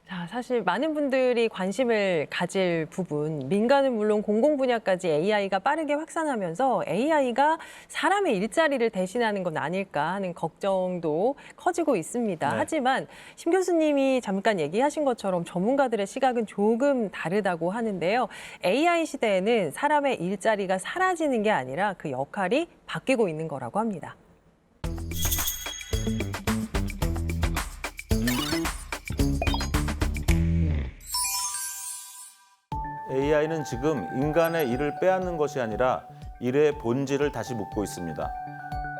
자, 사실 많은 분들이 관심을 가질 부분, 민간은 물론 공공 분야까지 AI가 빠르게 확산하면서 AI가 사람의 일자리를 대신하는 건 아닐까 하는 걱정도 커지고 있습니다. 네. 하지만 심 교수님이 잠깐 얘기하신 것처럼 전문가들의 시각은 조금 다르다고 하는데요. AI 시대에는 사람의 일자리가 사라지는 게 아니라 그 역할이 바뀌고 있는 거라고 합니다. AI는 지금 인간의 일을 빼앗는 것이 아니라 일의 본질을 다시 묻고 있습니다.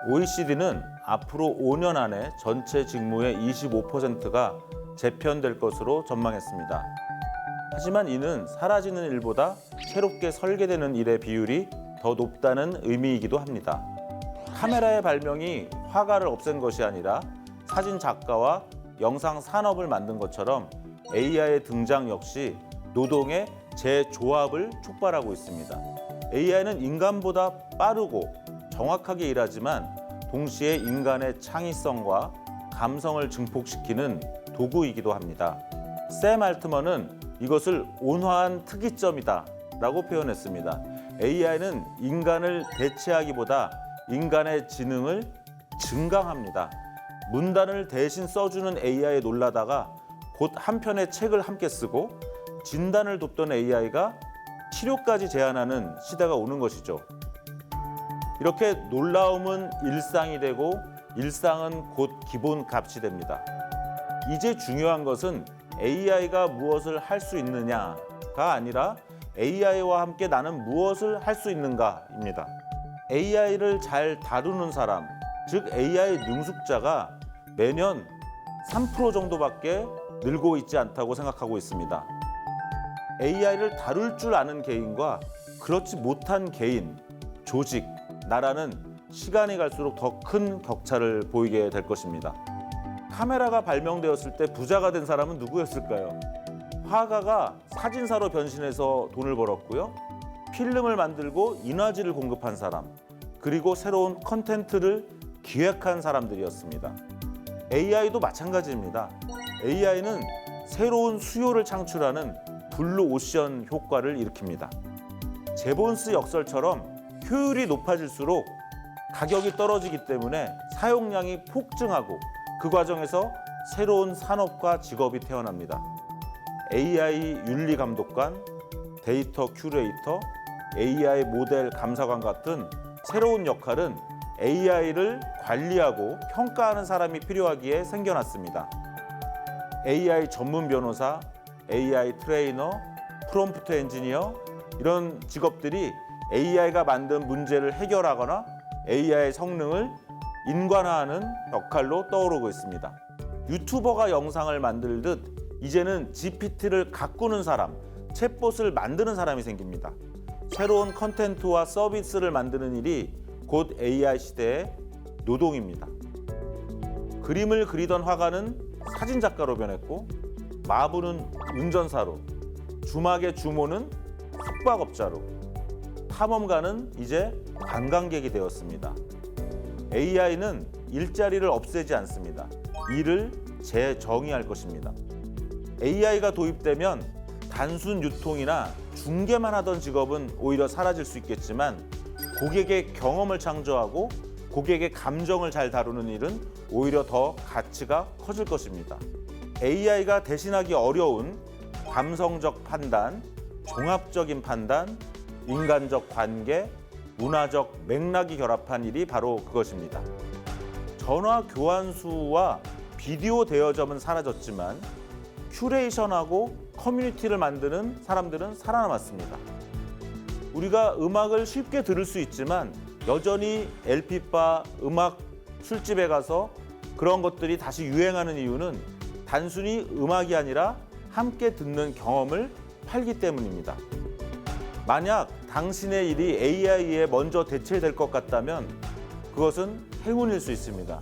OECD는 앞으로 5년 안에 전체 직무의 25%가 재편될 것으로 전망했습니다. 하지만 이는 사라지는 일보다 새롭게 설계되는 일의 비율이 더 높다는 의미이기도 합니다. 카메라의 발명이 화가를 없앤 것이 아니라 사진 작가와 영상 산업을 만든 것처럼 AI의 등장 역시 노동의 재조합을 촉발하고 있습니다. AI는 인간보다 빠르고 정확하게 일하지만 동시에 인간의 창의성과 감성을 증폭시키는 도구이기도 합니다. 샘 알트먼은 이것을 온화한 특이점이다 라고 표현했습니다. AI는 인간을 대체하기보다 인간의 지능을 증강합니다. 문단을 대신 써주는 AI에 놀라다가 곧 한 편의 책을 함께 쓰고 진단을 돕던 AI가 치료까지 제안하는 시대가 오는 것이죠. 이렇게 놀라움은 일상이 되고 일상은 곧 기본값이 됩니다. 이제 중요한 것은 AI가 무엇을 할 수 있느냐가 아니라 AI와 함께 나는 무엇을 할 수 있는가입니다. AI를 잘 다루는 사람, 즉 AI 능숙자가 매년 3% 정도밖에 늘고 있지 않다고 생각하고 있습니다. AI를 다룰 줄 아는 개인과 그렇지 못한 개인, 조직, 나라는 시간이 갈수록 더 큰 격차를 보이게 될 것입니다. 카메라가 발명되었을 때 부자가 된 사람은 누구였을까요? 화가가 사진사로 변신해서 돈을 벌었고요. 필름을 만들고 인화지를 공급한 사람, 그리고 새로운 컨텐츠를 기획한 사람들이었습니다. AI도 마찬가지입니다. AI는 새로운 수요를 창출하는 블루 오션 효과를 일으킵니다. 제본스 역설처럼 효율이 높아질수록 가격이 떨어지기 때문에 사용량이 폭증하고 그 과정에서 새로운 산업과 직업이 태어납니다. AI 윤리 감독관, 데이터 큐레이터, AI 모델 감사관 같은 새로운 역할은 AI를 관리하고 평가하는 사람이 필요하기에 생겨났습니다. AI 전문 변호사, AI 트레이너, 프롬프트 엔지니어 이런 직업들이 AI가 만든 문제를 해결하거나 AI의 성능을 인간화하는 역할로 떠오르고 있습니다. 유튜버가 영상을 만들듯 이제는 GPT를 가꾸는 사람, 챗봇을 만드는 사람이 생깁니다. 새로운 컨텐츠와 서비스를 만드는 일이 곧 AI 시대의 노동입니다. 그림을 그리던 화가는 사진 작가로 변했고, 마부는 운전사로, 주막의 주모는 숙박업자로, 탐험가는 이제 관광객이 되었습니다. AI는 일자리를 없애지 않습니다. 일을 재정의할 것입니다. AI가 도입되면 단순 유통이나 중개만 하던 직업은 오히려 사라질 수 있겠지만 고객의 경험을 창조하고 고객의 감정을 잘 다루는 일은 오히려 더 가치가 커질 것입니다. AI가 대신하기 어려운 감성적 판단, 종합적인 판단, 인간적 관계, 문화적 맥락이 결합한 일이 바로 그것입니다. 전화 교환수와 비디오 대여점은 사라졌지만 큐레이션하고 커뮤니티를 만드는 사람들은 살아남았습니다. 우리가 음악을 쉽게 들을 수 있지만 여전히 LP바, 음악 술집에 가서 그런 것들이 다시 유행하는 이유는 단순히 음악이 아니라 함께 듣는 경험을 팔기 때문입니다. 만약 당신의 일이 AI에 먼저 대체될 것 같다면 그것은 행운일 수 있습니다.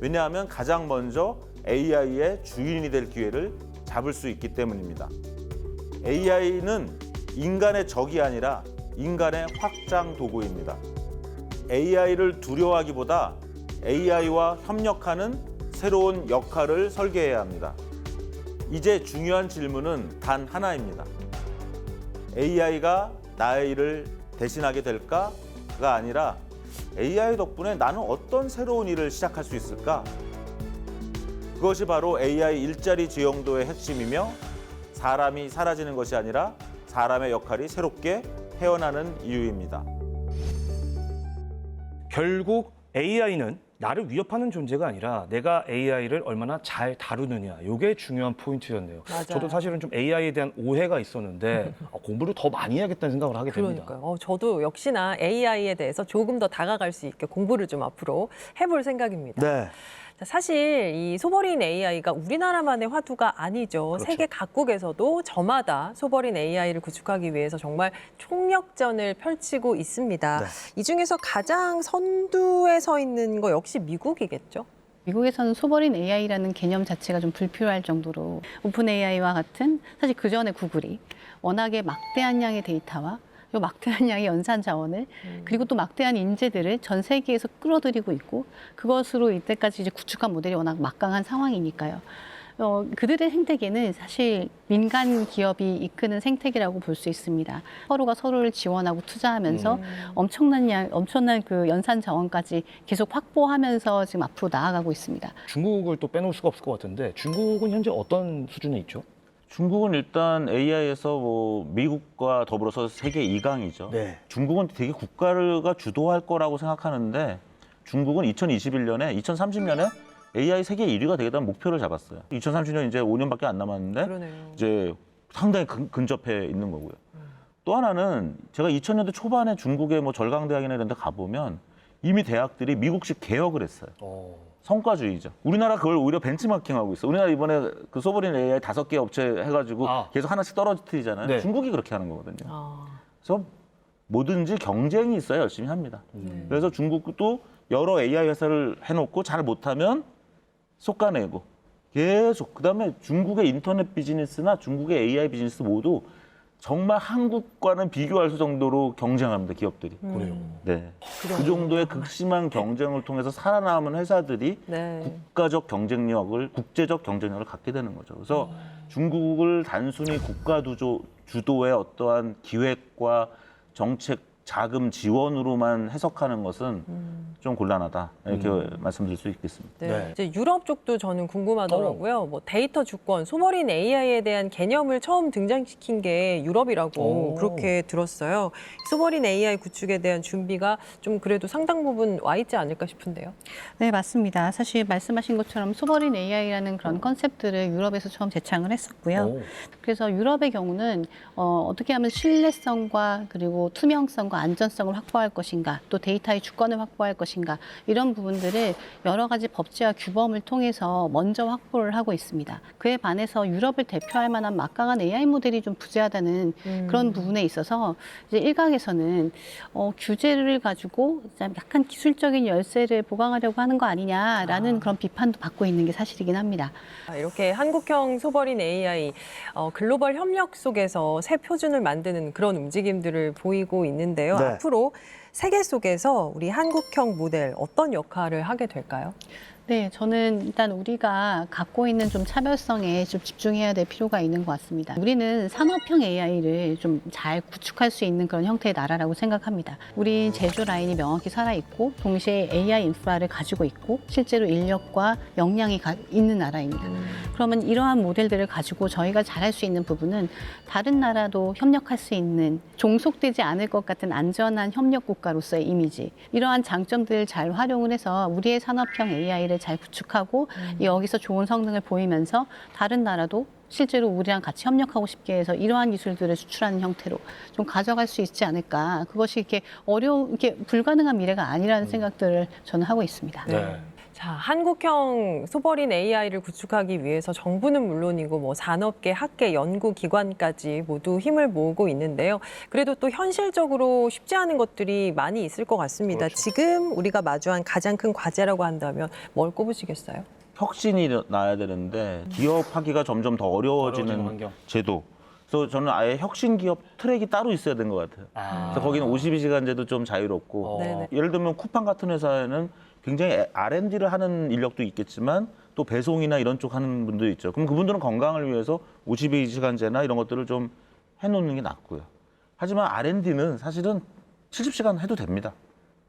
왜냐하면 가장 먼저 AI의 주인이 될 기회를 잡을 수 있기 때문입니다. AI는 인간의 적이 아니라 인간의 확장 도구입니다. AI를 두려워하기보다 AI와 협력하는 새로운 역할을 설계해야 합니다. 이제 중요한 질문은 단 하나입니다. AI가 나의 일을 대신하게 될까가 아니라 AI 덕분에 나는 어떤 새로운 일을 시작할 수 있을까? 그것이 바로 AI 일자리 지형도의 핵심이며 사람이 사라지는 것이 아니라 사람의 역할이 새롭게 태어나는 이유입니다. 결국 AI는 나를 위협하는 존재가 아니라 내가 AI를 얼마나 잘 다루느냐, 이게 중요한 포인트였네요. 맞아요. 저도 사실은 좀 AI에 대한 오해가 있었는데 공부를 더 많이 해야겠다는 생각을 하게 됩니다. 그러니까요. 저도 역시나 AI에 대해서 조금 더 다가갈 수 있게 공부를 좀 앞으로 해볼 생각입니다. 네. 자, 사실 이 소버린 AI가 우리나라만의 화두가 아니죠. 그렇죠. 세계 각국에서도 저마다 소버린 AI를 구축하기 위해서 정말 총력전을 펼치고 있습니다. 네. 이 중에서 가장 선두에 서 있는 거 역시 미국이겠죠? 미국에서는 소버린 AI라는 개념 자체가 좀 불필요할 정도로 오픈 AI와 같은 사실 그 전에 구글이 워낙에 막대한 양의 데이터와 이 막대한 양의 연산 자원을 그리고 또 막대한 인재들을 전 세계에서 끌어들이고 있고 그것으로 이때까지 이제 구축한 모델이 워낙 막강한 상황이니까요. 그들의 생태계는 사실 민간 기업이 이끄는 생태계라고 볼 수 있습니다. 서로가 서로를 지원하고 투자하면서 엄청난 그 연산 자원까지 계속 확보하면서 지금 앞으로 나아가고 있습니다. 중국을 또 빼놓을 수가 없을 것 같은데 중국은 현재 어떤 수준에 있죠? 중국은 일단 AI에서 뭐 미국과 더불어서 세계 2강이죠. 네. 중국은 되게 국가가 주도할 거라고 생각하는데 중국은 2021년에 2030년에 AI 세계 1위가 되겠다는 목표를 잡았어요. 2030년 이제 5년밖에 안 남았는데 그러네요. 이제 상당히 근접해 있는 거고요. 또 하나는 제가 2000년대 초반에 중국의 뭐 절강대학이나 이런 데 가보면 이미 대학들이 미국식 개혁을 했어요. 성과주의죠. 우리나라 그걸 오히려 벤치마킹하고 있어. 우리나라 이번에 그 소버린 AI 5개 업체 해가지고 계속 하나씩 떨어뜨리잖아요. 네. 중국이 그렇게 하는 거거든요. 그래서 뭐든지 경쟁이 있어야 열심히 합니다. 그래서 중국도 여러 AI 회사를 해놓고 잘 못하면 솎아내고 계속 그다음에 중국의 인터넷 비즈니스나 중국의 AI 비즈니스 모두 정말 한국과는 비교할 수 정도로 경쟁합니다, 기업들이. 그래요. 네. 그 정도의 극심한 경쟁을 통해서 살아남은 회사들이 네. 국제적 경쟁력을 갖게 되는 거죠. 그래서 중국을 단순히 국가 주도의 어떠한 기획과 정책, 자금 지원으로만 해석하는 것은 좀 곤란하다 이렇게 말씀드릴 수 있겠습니다. 네. 네. 이제 유럽 쪽도 저는 궁금하더라고요. 뭐 데이터 주권, 소버린 AI에 대한 개념을 처음 등장시킨 게 유럽이라고 그렇게 들었어요. 소버린 AI 구축에 대한 준비가 좀 그래도 상당 부분 와 있지 않을까 싶은데요. 네, 맞습니다. 사실 말씀하신 것처럼 소버린 AI라는 그런 컨셉들을 유럽에서 처음 제창을 했었고요. 그래서 유럽의 경우는 어떻게 하면 신뢰성과 그리고 투명성과 안전성을 확보할 것인가, 또 데이터의 주권을 확보할 것인가 이런 부분들을 여러 가지 법제와 규범을 통해서 먼저 확보를 하고 있습니다. 그에 반해서 유럽을 대표할 만한 막강한 AI 모델이 좀 부재하다는 그런 부분에 있어서 이제 일각에서는 규제를 가지고 약간 기술적인 열쇠를 보강하려고 하는 거 아니냐라는 그런 비판도 받고 있는 게 사실이긴 합니다. 이렇게 한국형 소버린 AI 글로벌 협력 속에서 새 표준을 만드는 그런 움직임들을 보이고 있는데요. 네. 앞으로 세계 속에서 우리 한국형 모델 어떤 역할을 하게 될까요? 네, 저는 일단 우리가 갖고 있는 좀 차별성에 좀 집중해야 될 필요가 있는 것 같습니다. 우리는 산업형 AI를 좀 잘 구축할 수 있는 그런 형태의 나라라고 생각합니다. 우리 제조 라인이 명확히 살아있고 동시에 AI 인프라를 가지고 있고 실제로 인력과 역량이 있는 나라입니다. 그러면 이러한 모델들을 가지고 저희가 잘할 수 있는 부분은 다른 나라도 협력할 수 있는 종속되지 않을 것 같은 안전한 협력 국가로서의 이미지 이러한 장점들을 잘 활용을 해서 우리의 산업형 AI를 잘 구축하고 여기서 좋은 성능을 보이면서 다른 나라도 실제로 우리랑 같이 협력하고 싶게 해서 이러한 기술들을 수출하는 형태로 좀 가져갈 수 있지 않을까. 그것이 이렇게 이렇게 불가능한 미래가 아니라는 생각들을 저는 하고 있습니다. 네. 자, 한국형 소버린 AI를 구축하기 위해서 정부는 물론이고 뭐 산업계, 학계, 연구기관까지 모두 힘을 모으고 있는데요. 그래도 또 현실적으로 쉽지 않은 것들이 많이 있을 것 같습니다. 그렇죠. 지금 우리가 마주한 가장 큰 과제라고 한다면 뭘 꼽으시겠어요? 혁신이 나야 되는데 기업하기가 점점 더 어려워지는 어려워지는 환경. 제도. 그래서 저는 아예 혁신 기업 트랙이 따로 있어야 되는 것 같아요. 그래서 거기는 52시간제도 좀 자유롭고 네네. 예를 들면 쿠팡 같은 회사에는 굉장히 R&D를 하는 인력도 있겠지만 또 배송이나 이런 쪽 하는 분도 있죠. 그럼 그분들은 건강을 위해서 52시간제나 이런 것들을 좀 해놓는 게 낫고요. 하지만 R&D는 사실은 70시간 해도 됩니다.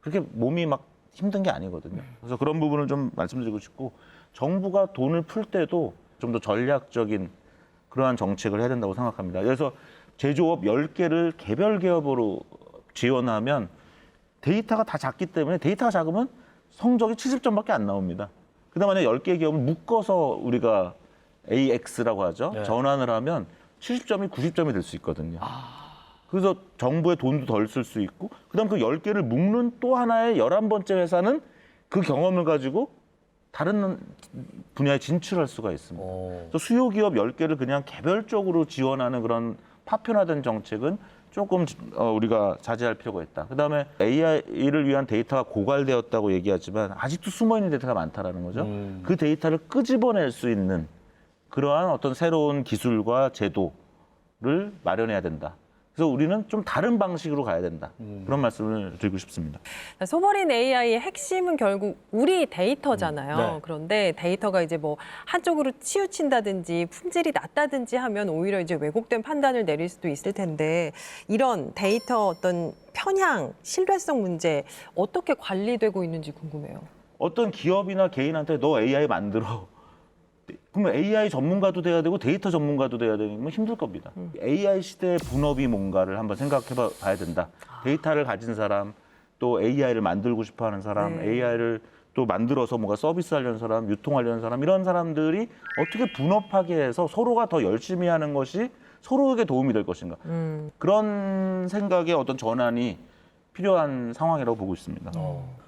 그렇게 몸이 막 힘든 게 아니거든요. 그래서 그런 부분을 좀 말씀드리고 싶고 정부가 돈을 풀 때도 좀 더 전략적인 그러한 정책을 해야 된다고 생각합니다. 그래서 제조업 10개를 개별 기업으로 지원하면 데이터가 다 작기 때문에 데이터가 작으면 성적이 70점밖에 안 나옵니다. 그다음에 만약 10개 기업을 묶어서 우리가 AX라고 하죠. 네. 전환을 하면 70점이 90점이 될 수 있거든요. 그래서 정부의 돈도 덜 쓸 수 있고 그다음 그 10개를 묶는 또 하나의 11번째 회사는 그 경험을 가지고 다른 분야에 진출할 수가 있습니다. 그래서 수요 기업 10개를 그냥 개별적으로 지원하는 그런 파편화된 정책은 조금 우리가 자제할 필요가 있다. 그다음에 AI를 위한 데이터가 고갈되었다고 얘기하지만 아직도 숨어있는 데이터가 많다라는 거죠. 그 데이터를 끄집어낼 수 있는 그러한 어떤 새로운 기술과 제도를 마련해야 된다. 그래서 우리는 좀 다른 방식으로 가야 된다. 그런 말씀을 드리고 싶습니다. 소버린 AI의 핵심은 결국 우리 데이터잖아요. 네. 그런데 데이터가 이제 뭐 한쪽으로 치우친다든지 품질이 낮다든지 하면 오히려 이제 왜곡된 판단을 내릴 수도 있을 텐데 이런 데이터 어떤 편향, 신뢰성 문제 어떻게 관리되고 있는지 궁금해요. 어떤 기업이나 개인한테 너 AI 만들어. 그러면 AI 전문가도 돼야 되고 데이터 전문가도 돼야 되는 건 힘들 겁니다. AI 시대의 분업이 뭔가를 한번 생각해 봐야 된다. 데이터를 가진 사람, 또 AI를 만들고 싶어 하는 사람, 네. AI를 또 만들어서 뭔가 서비스하려는 사람, 유통하려는 사람, 이런 사람들이 어떻게 분업하게 해서 서로가 더 열심히 하는 것이 서로에게 도움이 될 것인가. 그런 생각의 어떤 전환이 필요한 상황이라고 보고 있습니다.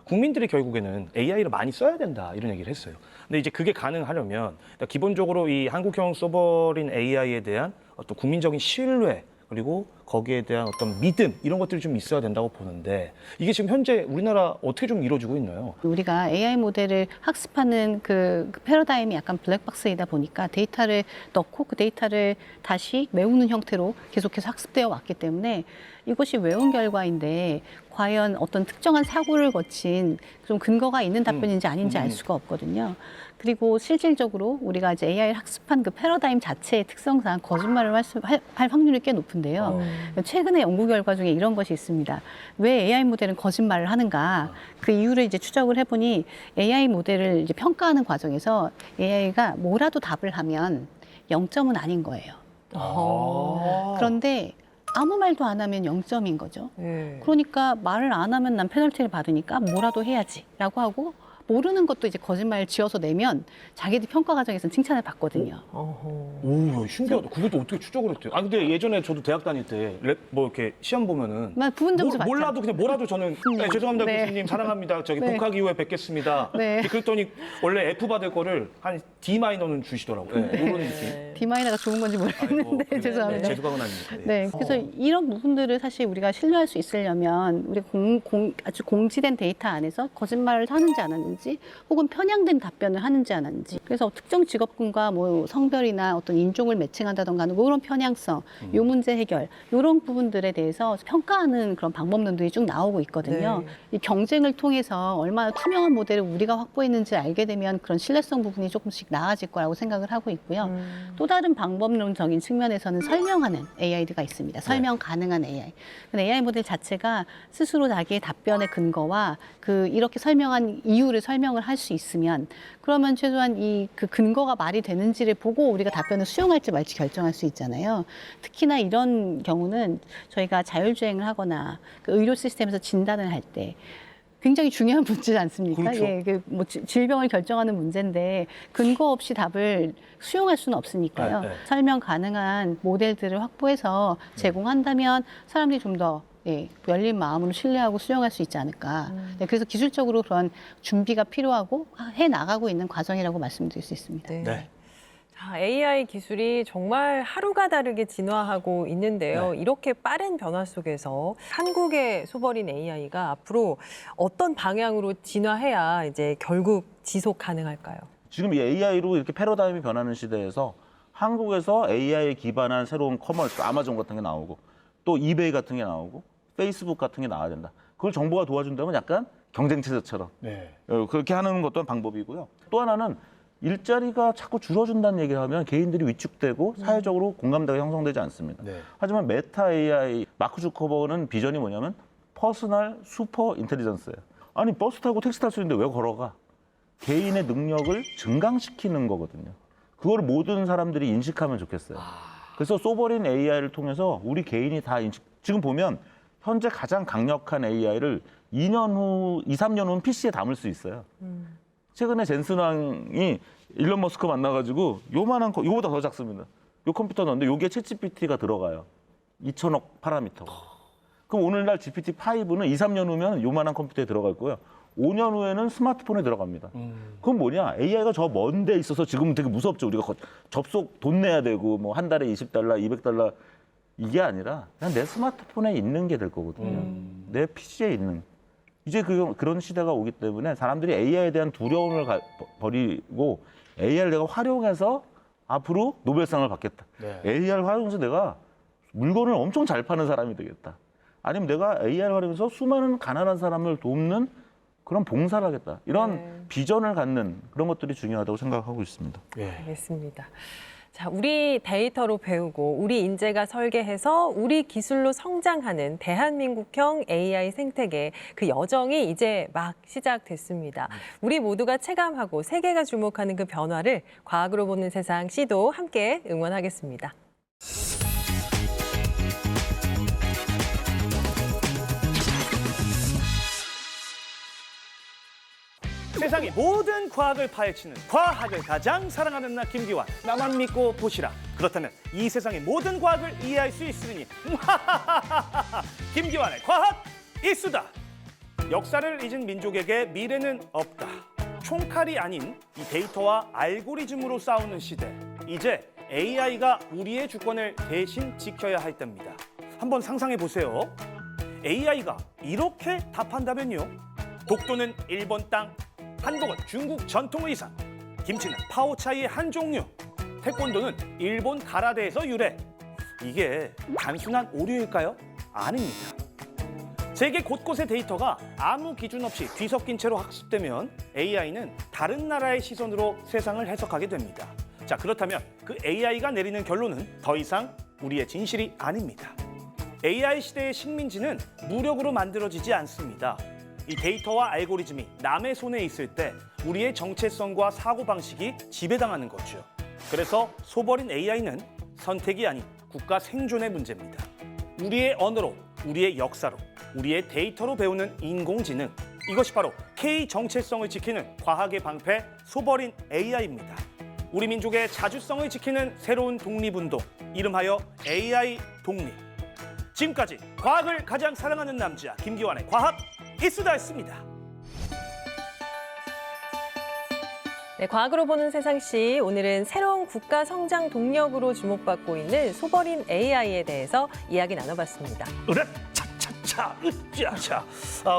국민들이 결국에는 AI를 많이 써야 된다 이런 얘기를 했어요. 근데 이제 그게 가능하려면 기본적으로 이 한국형 서버린 AI에 대한 어떤 국민적인 신뢰 그리고 거기에 대한 어떤 믿음 이런 것들이 좀 있어야 된다고 보는데 이게 지금 현재 우리나라 어떻게 좀 이루어지고 있나요? 우리가 AI 모델을 학습하는 그 패러다임이 약간 블랙박스이다 보니까 데이터를 넣고 그 데이터를 다시 외우는 형태로 계속해서 학습되어 왔기 때문에 이것이 외운 결과인데 과연 어떤 특정한 사고를 거친 좀 근거가 있는 답변인지 아닌지 알 수가 없거든요. 그리고 실질적으로 우리가 이제 AI를 학습한 그 패러다임 자체의 특성상 거짓말을 할 확률이 꽤 높은데요. 최근에 연구 결과 중에 이런 것이 있습니다. 왜 AI 모델은 거짓말을 하는가? 그 이유를 이제 추적을 해보니 AI 모델을 이제 평가하는 과정에서 AI가 뭐라도 답을 하면 0점은 아닌 거예요. 그런데 아무 말도 안 하면 0점인 거죠. 네. 그러니까 말을 안 하면 난 페널티를 받으니까 뭐라도 해야지라고 하고 모르는 것도 이제 거짓말을 지어서 내면 자기들 평가 과정에서는 칭찬을 받거든요. 오, 신기하다. 그것도 어떻게 추적을 했대요? 아, 근데 예전에 저도 대학 다닐 때 뭐 이렇게 시험 보면은 막 부분 점수 받죠. 몰라도 그냥 뭐라도 저는 네, 죄송합니다 네. 교수님 사랑합니다. 저기 네. 복학 이후에 뵙겠습니다. 네. 그랬더니 원래 F 받을 거를 한 D 마이너는 주시더라고요. 네. 이런 느낌. D-가 좋은 건지 모르겠는데 아이고, 죄송합니다. 네, 제도각은 아닙니다. 네, 그래서 이런 부분들을 사실 우리가 신뢰할 수 있으려면 우리 아주 공지된 데이터 안에서 거짓말을 하는지 안 하는지 혹은 편향된 답변을 하는지 안 하는지 그래서 특정 직업군과 뭐 성별이나 어떤 인종을 매칭한다던가 하는 그런 편향성, 요 문제 해결 이런 부분들에 대해서 평가하는 그런 방법론들이 쭉 나오고 있거든요. 이 경쟁을 통해서 얼마나 투명한 모델을 우리가 확보했는지 알게 되면 그런 신뢰성 부분이 조금씩 나아질 거라고 생각을 하고 있고요. 또 다른 방법론적인 측면에서는 설명하는 AI가 있습니다. 설명 가능한 AI. 근데 AI 모델 자체가 스스로 자기의 답변의 근거와 그 이렇게 설명한 이유를 설명을 할 수 있으면 그러면 최소한 이 그 근거가 말이 되는지를 보고 우리가 답변을 수용할지 말지 결정할 수 있잖아요. 특히나 이런 경우는 저희가 자율주행을 하거나 그 의료 시스템에서 진단을 할 때 굉장히 중요한 문제지 않습니까? 그렇죠. 예, 그 뭐 질병을 결정하는 문제인데 근거 없이 답을 수용할 수는 없으니까요. 네, 네. 설명 가능한 모델들을 확보해서 제공한다면 사람들이 좀 더 열린 마음으로 신뢰하고 수용할 수 있지 않을까. 네, 그래서 기술적으로 그런 준비가 필요하고 해 나가고 있는 과정이라고 말씀드릴 수 있습니다. 네. 자, AI 기술이 정말 하루가 다르게 진화하고 있는데요. 이렇게 빠른 변화 속에서 한국의 소버린 AI가 앞으로 어떤 방향으로 진화해야 이제 결국 지속 가능할까요? 지금 이 AI로 이렇게 패러다임이 변하는 시대에서 한국에서 AI에 기반한 새로운 커머스, 아마존 같은 게 나오고 또 이베이 같은 게 나오고 페이스북 같은 게 나와야 된다. 그걸 정부가 도와준다면 약간 경쟁체제처럼 네. 그렇게 하는 것도 한 방법이고요. 또 하나는 일자리가 자꾸 줄어든다는 얘기를 하면 개인들이 위축되고 사회적으로 공감대가 형성되지 않습니다. 네. 하지만 메타 AI, 마크 주커버그는 비전이 뭐냐면 퍼스널 슈퍼 인텔리전스예요. 아니 버스 타고 택시 탈 수 있는데 왜 걸어가? 개인의 능력을 증강시키는 거거든요. 그걸 모든 사람들이 인식하면 좋겠어요. 그래서 소버린 AI를 통해서 우리 개인이 다 지금 보면 현재 가장 강력한 AI를 2, 3년 후는 PC에 담을 수 있어요. 최근에 젠슨 왕이 일론 머스크 만나가지고 요만한 거, 요보다 더 작습니다. 요 컴퓨터 넣었는데 요게 챗GPT가 들어가요. 2천억 파라미터가. 그럼 오늘날 GPT-5는 2, 3년 후면 요만한 컴퓨터에 들어갈 거고요. 5년 후에는 스마트폰에 들어갑니다. 그건 뭐냐? AI가 저 먼 데 있어서 지금 되게 무섭죠. 우리가 접속 돈 내야 되고 뭐 한 달에 $20, $200 이게 아니라 그냥 내 스마트폰에 있는 게 될 거거든요. 내 PC에 있는. 이제 그런 시대가 오기 때문에 사람들이 AI에 대한 두려움을 버리고 AI를 내가 활용해서 앞으로 노벨상을 받겠다. 네. AI를 활용해서 내가 물건을 엄청 잘 파는 사람이 되겠다. 아니면 내가 AI를 활용해서 수많은 가난한 사람을 돕는 그런 봉사를 하겠다. 이런 비전을 갖는 그런 것들이 중요하다고 생각하고 있습니다. 알겠습니다. 자, 우리 데이터로 배우고 우리 인재가 설계해서 우리 기술로 성장하는 대한민국형 AI 생태계 그 여정이 이제 막 시작됐습니다. 우리 모두가 체감하고 세계가 주목하는 그 변화를 과학으로 보는 세상 시도 함께 응원하겠습니다. 세상의 모든 과학을 파헤치는 과학을 가장 사랑하는 나 김기환. 나만 믿고 보시라. 그렇다면 이 세상의 모든 과학을 이해할 수 있으리니 김기환의 과학 이수다. 역사를 잊은 민족에게 미래는 없다. 총칼이 아닌 이 데이터와 알고리즘으로 싸우는 시대. 이제 AI가 우리의 주권을 대신 지켜야 할 때입니다. 한번 상상해 보세요. AI가 이렇게 답한다면요. 독도는 일본 땅, 한복은 중국 전통 의상, 김치는 파오차이의 한 종류, 태권도는 일본 가라데에서 유래. 이게 단순한 오류일까요? 아닙니다. 세계 곳곳의 데이터가 아무 기준 없이 뒤섞인 채로 학습되면 AI는 다른 나라의 시선으로 세상을 해석하게 됩니다. 자, 그렇다면 그 AI가 내리는 결론은 더 이상 우리의 진실이 아닙니다. AI 시대의 식민지는 무력으로 만들어지지 않습니다. 이 데이터와 알고리즘이 남의 손에 있을 때 우리의 정체성과 사고방식이 지배당하는 거죠. 그래서 소버린 AI는 선택이 아닌 국가 생존의 문제입니다. 우리의 언어로, 우리의 역사로, 우리의 데이터로 배우는 인공지능. 이것이 바로 K 정체성을 지키는 과학의 방패 소버린 AI입니다. 우리 민족의 자주성을 지키는 새로운 독립운동, 이름하여 AI 독립. 지금까지 과학을 가장 사랑하는 남자 김기환의 과학 이수다였습니다. 네, 과학으로 보는 세상시 오늘은 새로운 국가 성장 동력으로 주목받고 있는 소버린 AI에 대해서 이야기 나눠봤습니다. 으라차차차 으짜차.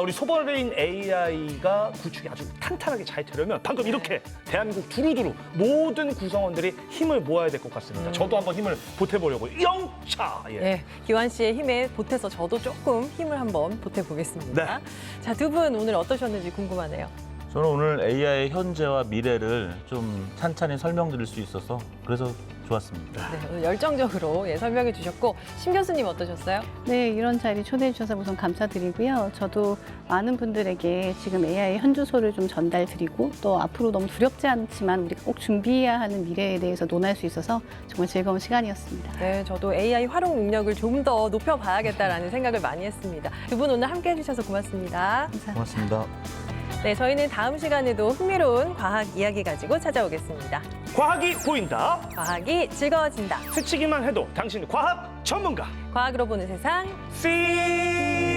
우리 소버린 AI가 구축이 아주 탄탄하게 잘 되려면 방금 이렇게 대한민국 두루두루 모든 구성원들이 힘을 모아야 될 것 같습니다. 저도 한번 힘을 보태보려고 영차. 예. 네, 기환 씨의 힘에 보태서 저도 조금 힘을 한번 보태보겠습니다. 네. 자, 두 분 오늘 어떠셨는지 궁금하네요. 저는 오늘 AI의 현재와 미래를 좀 찬찬히 설명드릴 수 있어서 그래서 좋았습니다. 네, 오늘 열정적으로 설명해 주셨고 심 교수님 어떠셨어요? 네, 이런 자리 초대해 주셔서 우선 감사드리고요. 저도 많은 분들에게 지금 AI 현주소를 좀 전달드리고 또 앞으로 너무 두렵지 않지만 우리가 꼭 준비해야 하는 미래에 대해서 논할 수 있어서 정말 즐거운 시간이었습니다. 네, 저도 AI 활용 능력을 좀 더 높여봐야겠다라는 생각을 많이 했습니다. 두 분 오늘 함께해 주셔서 고맙습니다. 감사합니다. 고맙습니다. 네, 저희는 다음 시간에도 흥미로운 과학 이야기 가지고 찾아오겠습니다. 과학이 보인다. 과학이 즐거워진다. 스치기만 해도 당신 과학 전문가. 과학으로 보는 세상. See.